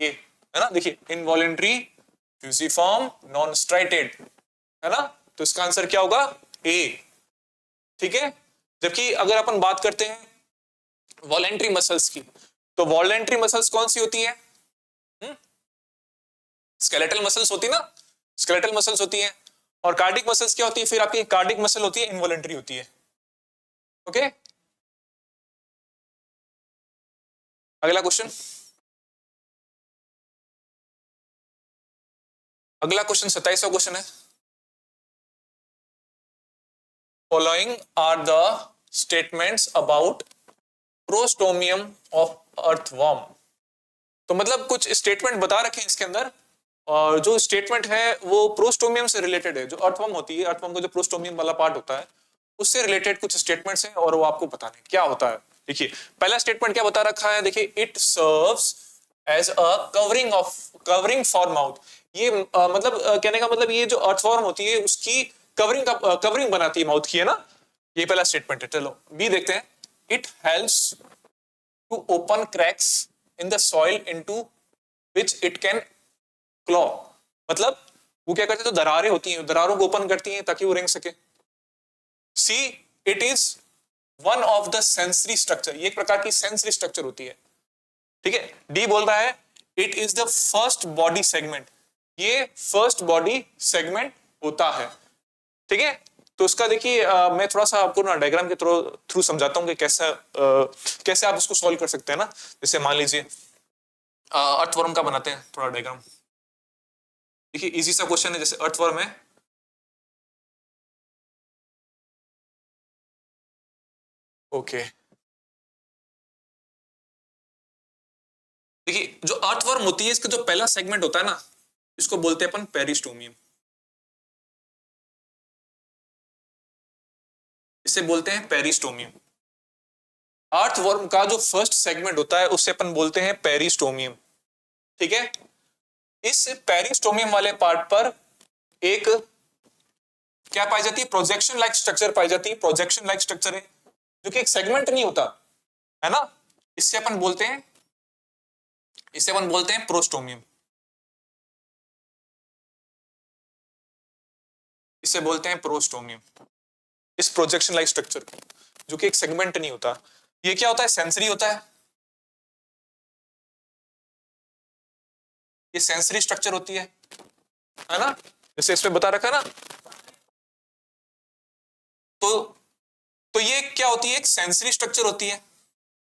Speaker 1: ये है ना। देखिए इनवॉलेंट्री, फ्यूजिफॉर्म, नॉन स्ट्राइटेड, है ना, तो इसका आंसर क्या होगा, ए। ठीक है, जबकि अगर अपन बात करते हैं वॉलेंट्री मसल्स की, तो वॉलेंट्री मसल्स कौन सी होती है, स्केलेटल मसल्स होती है ना, स्केलेटल मसल्स होती है। और कार्डिक मसल्स क्या होती है, फिर आपकी कार्डिक मसल होती है, इनवॉलेंट्री होती है। ओके, अगला क्वेश्चन, अगला क्वेश्चन 27वां क्वेश्चन है, following are the statements about prostomium of earthworm. तो मतलब कुछ स्टेटमेंट बता रखे हैं इसके अंदर, और जो स्टेटमेंट है वो प्रोस्टोमियम से रिलेटेड है, जो अर्थवर्म होती है, अर्थवर्म का जो प्रोस्टोमियम वाला पार्ट होता है उससे रिलेटेड कुछ स्टेटमेंट्स हैं, और वो आपको बताने क्या होता है। देखिए पहला स्टेटमेंट क्या बता रखा है, देखिए it serves as a covering for mouth. ये मतलब कहने का मतलब ये जो अर्थवर्म होती है उसकी कवरिंग बनाती है माउथ की, है ना, ये पहला स्टेटमेंट है। चलो बी देखते हैं, it helps to open cracks in the soil into which it can claw, मतलब वो क्या करते हैं, तो दरारें होती हैं, दरारों को ओपन करती हैं ताकि वो रेंग सके। C, it is one of the sensory structure, ये एक प्रकार की सेंसरी स्ट्रक्चर होती है। ठीक है, डी बोल रहा है it is the first body segment, ये फर्स्ट बॉडी सेगमेंट होता है। ठीक है, तो उसका देखिए मैं थोड़ा सा आपको ना डायग्राम के थ्रू समझाता हूँ कि कैसे आप इसको सॉल्व कर सकते हैं ना। जैसे मान लीजिए अर्थवर्म का बनाते हैं थोड़ा डायग्राम। देखिए इजी सा क्वेश्चन है, जैसे अर्थवर्म है, ओके। देखिए जो अर्थवर्म होती है इसका जो पहला सेगमेंट होता है ना, इसको बोलते हैं अपन पेरिस्टोमियम, इसे बोलते हैं पेरिस्टोमियम। अर्थवर्म का जो फर्स्ट सेगमेंट होता है उसे अपन बोलते हैं पेरिस्टोमियम। ठीक है, इस पेरिस्टोमियम वाले पार्ट पर एक क्या पाई जाती है, प्रोजेक्शन लाइक स्ट्रक्चर पाई जाती है। प्रोजेक्शन लाइक स्ट्रक्चर है जो कि एक सेगमेंट नहीं होता, है ना, इससे अपन बोलते हैं इसे अपन बोलते हैं प्रोस्टोमियम, इसे बोलते हैं प्रोस्टोमियम, इस प्रोजेक्शन लाइक स्ट्रक्चर को, जो कि एक सेगमेंट नहीं होता। ये क्या होता है? सेंसरी होता है, ये सेंसरी स्ट्रक्चर होती है ना, जैसे इसमें बता रखा है ना। तो तो ये क्या होती है? एक सेंसरी स्ट्रक्चर होती है,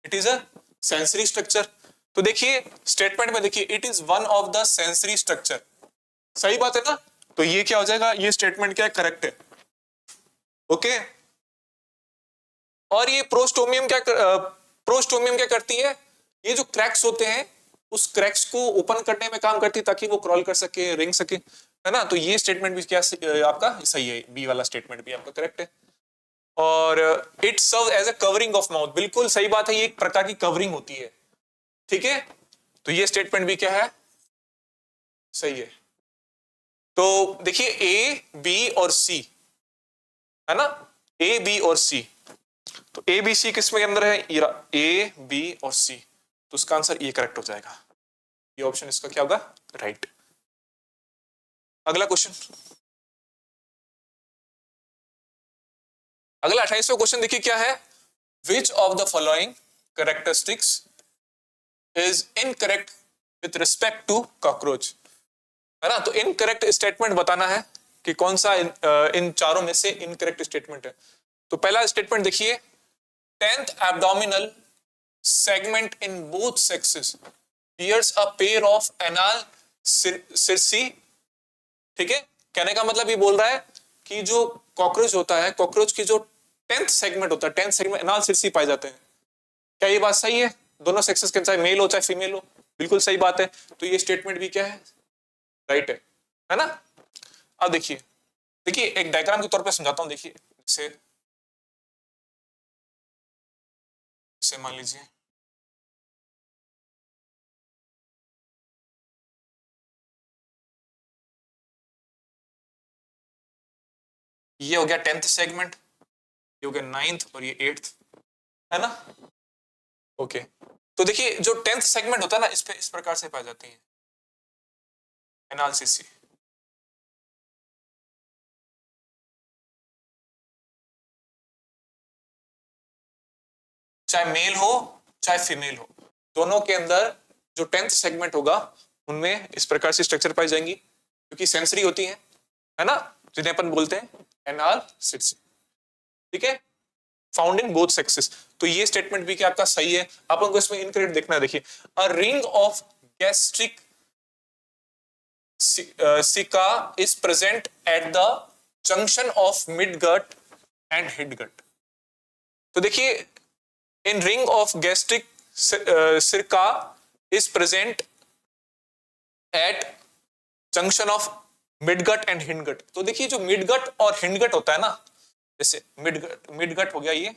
Speaker 1: it is a sensory structure. तो देखिए स्टेटमेंट में देखिए, it is one of the sensory structure, सही बात है ना। तो ये क्या हो जाएगा? ये स्टेटमेंट क्या है? करेक्ट है। ओके, और ये प्रोस्टोमियम क्या करती है? ये जो क्रैक्स होते हैं, उस क्रैक्स को ओपन करने में काम करती है, ताकि वो क्रॉल कर सके, रेंग सके, है ना। तो ये स्टेटमेंट भी क्या आपका सही है, बी वाला स्टेटमेंट भी आपका करेक्ट है। और it serve as a covering of mouth, बिल्कुल सही बात है, ये एक प्रकार की कवरिंग होती है, ठीक है। तो ये स्टेटमेंट भी क्या है? सही है। तो देखिए ए बी और सी, है ना, ए बी और सी। तो ए बी सी किसमें के अंदर है? ए बी और सी, तो उसका आंसर ये करेक्ट हो जाएगा, ये ऑप्शन इसका क्या होगा? राइट। अगला क्वेश्चन, अगला 28वां क्वेश्चन देखिए क्या है? Which of the following characteristics is incorrect with respect to cockroach, है ना। तो इनकरेक्ट स्टेटमेंट बताना है कि कौन सा इन चारों में से इनकरेक्ट स्टेटमेंट है। तो पहला स्टेटमेंट देखिए, 10th abdominal segment in both sexes bears a pair of anal circi, ठीक है। कहने का मतलब ये बोल रहा है कि जो कॉकरोच होता है, कॉकरोच की जो 10th सेगमेंट होता है, 10th सेगमेंट एनाल सिरसी पाए जाते हैं। क्या ये बात सही है? दोनों सेक्सेस के, चाहे मेल हो चाहे फीमेल हो, बिल्कुल सही बात है। तो ये स्टेटमेंट भी क्या है? राइट है ना। अब देखिए, देखिए एक डायग्राम के तौर पे समझाता हूं। देखिए से मान लीजिए ये हो गया 10th सेगमेंट, ये हो गया 9th और ये 8th, है ना। ओके, तो देखिए जो 10th सेगमेंट होता है ना, इस पे इस प्रकार से पाई जाती है एनालिसिस। चाहे मेल हो चाहे फीमेल हो, दोनों के अंदर जो 10th सेगमेंट होगा, उनमें इस प्रकार से स्ट्रक्चर पाई जाएंगी, क्योंकि सेंसरी होती है ना, जिन्हें अपन बोलते हैं एनालिसिस, ठीक है, फाउंड इन बोथ सेक्सेस। तो ये स्टेटमेंट भी क्या आपका सही है। अपन को इसमें इनकरेक्ट देखना है। देखिए, a ring of gastric caeca is present at the junction of mid gut and hind gut. तो देखिए, इन रिंग ऑफ गैस्ट्रिक सिरका is present at junction of midgut and hindgut. तो देखिए जो मिडगट और हिंडगट होता है ना, जैसे मिडगट हो गया ये,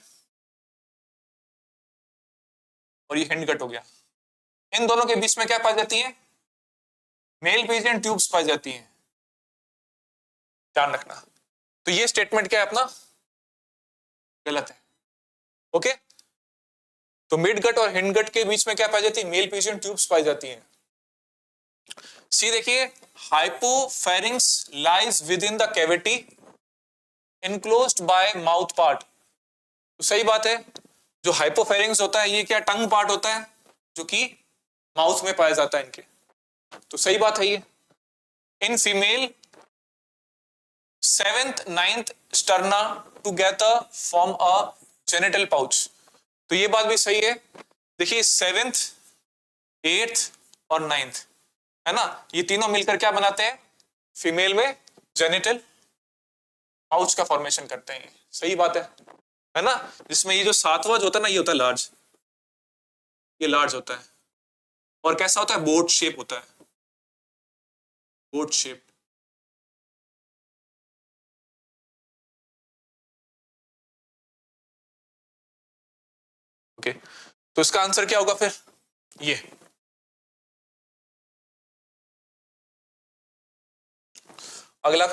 Speaker 1: और ये हिंडगट हो गया, इन दोनों के बीच में क्या पाई जाती है? मेल पीजियन ट्यूब्स पाई जाती हैं, ध्यान रखना। तो ये स्टेटमेंट क्या है अपना? गलत है। ओके, तो मिडगट और हिंडगट के बीच में क्या पाई जाती है? मेल पीजियन ट्यूब्स पाई जाती हैं। सी देखिए, हाइपोफेरिंक्स lies with in the cavity enclosed bye mouth part. तो सही बात है, जो हाइपोफेरिंक्स होता है ये क्या टंग पार्ट होता है, जो कि माउथ में पाया जाता है इनके। तो सही बात है ये। In female 7th 9th sterna together form a genital pouch. तो ये बात भी सही है। देखिए 7th 8th और 9th, है ना, ये तीनों मिलकर क्या बनाते हैं? फीमेल में जेनिटल पाउच का फॉर्मेशन करते हैं। सही बात है ना। जिसमें ये जो 7वां जो होता है ना, ये होता है लार्ज, ये लार्ज होता है, और कैसा होता है? बोट शेप होता है, बोट शेप। ओके, तो इसका आंसर क्या होगा फिर? ये अगला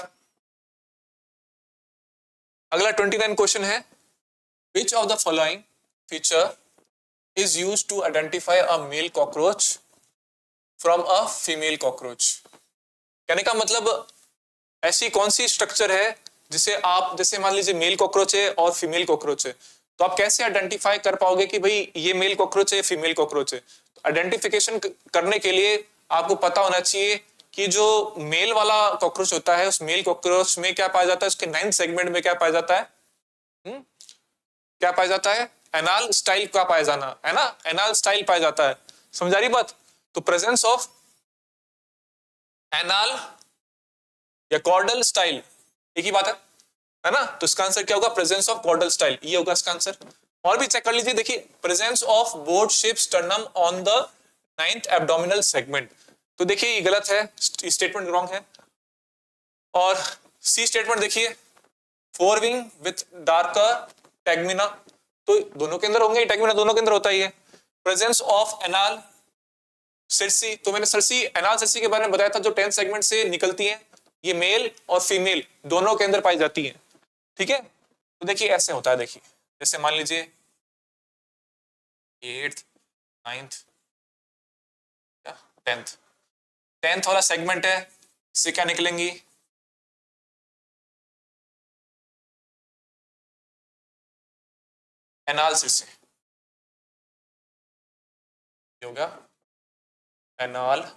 Speaker 1: 29 क्वेश्चन है, which of the following feature is used to identify a male cockroach from a female cockroach. कहने का मतलब ऐसी कौन सी स्ट्रक्चर है जिसे आप, जैसे मान लीजिए मेल कॉकरोच है और फीमेल कॉकरोच है, तो आप कैसे आइडेंटिफाई कर पाओगे कि भाई ये मेल कॉकरोच है फीमेल कॉकरोच है? आइडेंटिफिकेशन करने के लिए आपको पता होना चाहिए कि जो मेल वाला कॉकरोच होता है, उस मेल कॉकरोच में क्या पाया जाता है, उसके 9th सेगमेंट में क्या पाया जाता है? क्या पाया जाता है? एनाल स्टाइल का पाया जाना है ना, एनाल स्टाइल पाया जाता है। समझ आ रही बात? तो प्रेजेंस ऑफ एनाल या कॉर्डल स्टाइल एक ही बात है ना? तो इसका आंसर क्या होगा? प्रेजेंस ऑफ कॉर्डल स्टाइल, ये होगा इसका आंसर। और भी चेक कर लीजिए, देखिए presence of board shape sternum on the 9th abdominal segment, तो देखिए ये गलत है, स्टेटमेंट रॉन्ग है। और सी स्टेटमेंट देखिए, फोरविंग विथ डार्कर टैगमिना, तो दोनों के अंदर होंगे, टैगमिना दोनों के अंदर होता ही है। प्रेजेंस ऑफ एनाल सिरसी, तो मैंने सिरसी, एनाल सिरसी के बारे में बताया था, जो 10th सेगमेंट से निकलती है, ये मेल और फीमेल दोनों के अंदर पाई जाती है। ठीक है, तो देखिए ऐसे होता है, देखिए जैसे मान लीजिए 8th 9th 10th वाला सेगमेंट है, इससे क्या निकलेंगी? एनाल सिरसी होगा, एनाल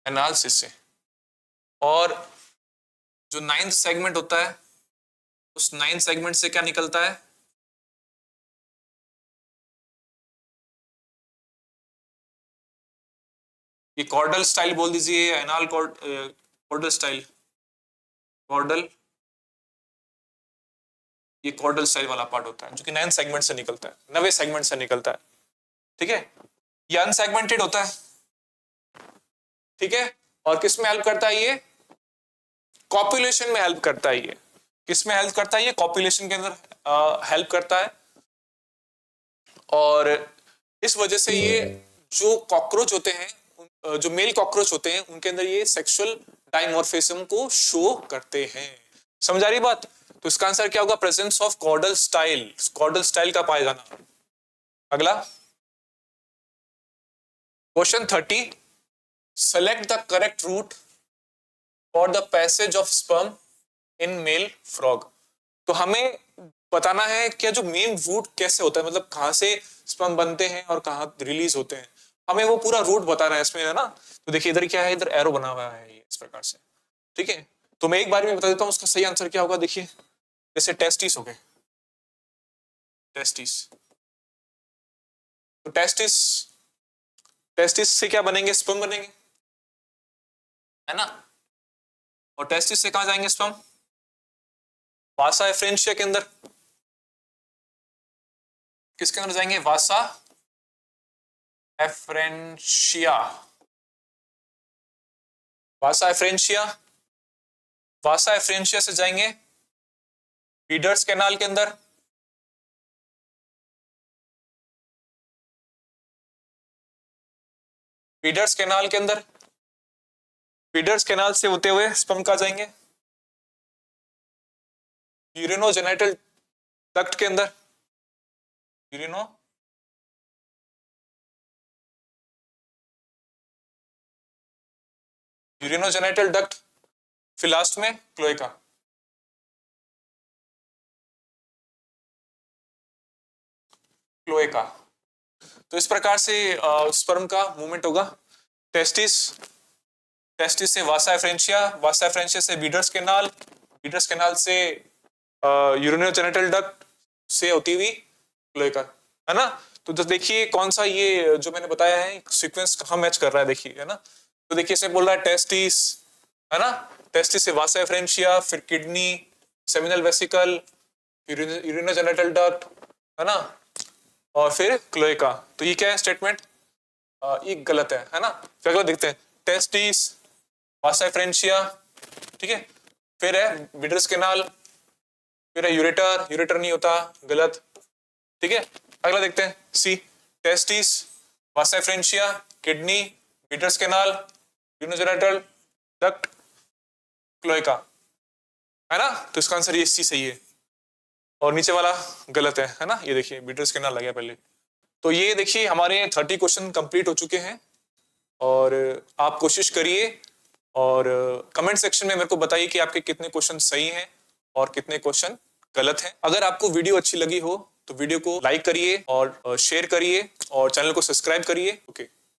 Speaker 1: एनाल सिरसी। और जो 9th सेगमेंट होता है, उस 9th सेगमेंट से क्या निकलता है? ये कॉर्डल स्टाइल बोल दीजिए, एनाल कॉर्डल स्टाइल, कॉर्डल, ये कॉर्डल स्टाइल वाला पार्ट होता है जो कि 9th सेगमेंट से निकलता है, 9वें सेगमेंट से निकलता है। ठीक है, ये अनसेगमेंटेड होता है। ठीक है, और किस में हेल्प करता है? ये कॉपुलेशन में हेल्प करता है। ये किस में हेल्प करता है? ये कॉपुलेशन के अंदर हेल्प करता है। और इस वजह से ये जो कॉकरोच होते हैं, जो मेल कॉकरोच होते हैं, उनके अंदर ये सेक्सुअल डाइमॉर्फिज्म को शो करते हैं। समझ आ रही बात? तो इसका आंसर क्या होगा? Presence of caudal style, caudal style का पाया जाना। अगला question 30, select the correct route for the passage of sperm in male frog. तो हमें बताना है कि जो मेन रूट कैसे होता है, मतलब कहां से स्पर्म बनते हैं और कहां रिलीज होते हैं, हमें वो पूरा रूट बताना है इसमें, है ना? तो देखिए इधर क्या है, इधर एरो बना हुआ है ये इस प्रकार से। ठीक है, तो मैं एक बार में बता देता हूं उसका सही आंसर क्या होगा। देखिए जैसे टेस्टिस हो गए, टेस्टिस, तो टेस्टिस, टेस्टिस से क्या बनेंगे? स्पर्म बनेंगे, है ना? और टेस्टिस से कहां जाएंगे स्पर्म? वासा एफ्रेंशिया के अंदर। किसके अंदर जाएंगे? वासा एफ्रेंशिया, वासा एफ्रेंशिया, वासा एफ्रेंशिया से जाएंगे वीडर्स कैनाल के अंदर, वीडर्स कैनाल के अंदर, वीडर्स कैनाल से होते हुए स्पर्म कहां जाएंगे? यूरिनोजेनिटल डक्ट के अंदर, यूरिनो यूरिनोजेनिटल डक्ट, फिर लास्ट में क्लोएका। क्लोएका। तो इस प्रकार से स्पर्म का मूवमेंट होगा। टेस्टिस, टेस्टिस से वासा एफ्रेंशिया, वासा एफ्रेंशिया से वीडर्स कैनाल, वीडर्स कैनाल से यूरिनोजेनिटल डक्ट से होती हुई क्लोएका, है ना? तो देखिए कौन सा ये जो मैंने बताया है सीक्वेंस कहाँ मैच कर रहा है, देखिए, है ना? तो देखिए इसमें बोल रहा है टेस्टिस, है ना? टेस्टिस से वासा एफ्रेंशिया, फिर kidney, seminal vesicle, urinogenital duct, है ना? और फिर क्लोएका। तो ये क्या है स्टेटमेंट? ये गलत है ना? फिर अगला देखते हैं, टेस्टिस, वासा एफ्रेंशिया, ठीक है, फिर है विडर्स कैनाल, फिर है यूरेटर, यूरेटर नहीं होता, गलत। ठीक है, अगला देखते हैं, C, testis, vasa efferentia, kidney, Bidder's canal, urinogenital duct, cloaca, है ना? तो इसका आंसर ये सी सही है, और नीचे वाला गलत है ना? ये देखिए विडर्स कैनाल लगा पहले। तो ये देखिए हमारे 30 क्वेश्चन कंप्लीट हो चुके हैं और आप कोशिश करिए और कमेंट सेक्शन में मेरे को बताइए कि आपके कितने क्वेश्चन सही हैं और कितने क्वेश्चन गलत हैं। अगर आपको वीडियो अच्छी लगी हो तो वीडियो को लाइक करिए और शेयर करिए और चैनल को सब्सक्राइब करिए। ओके।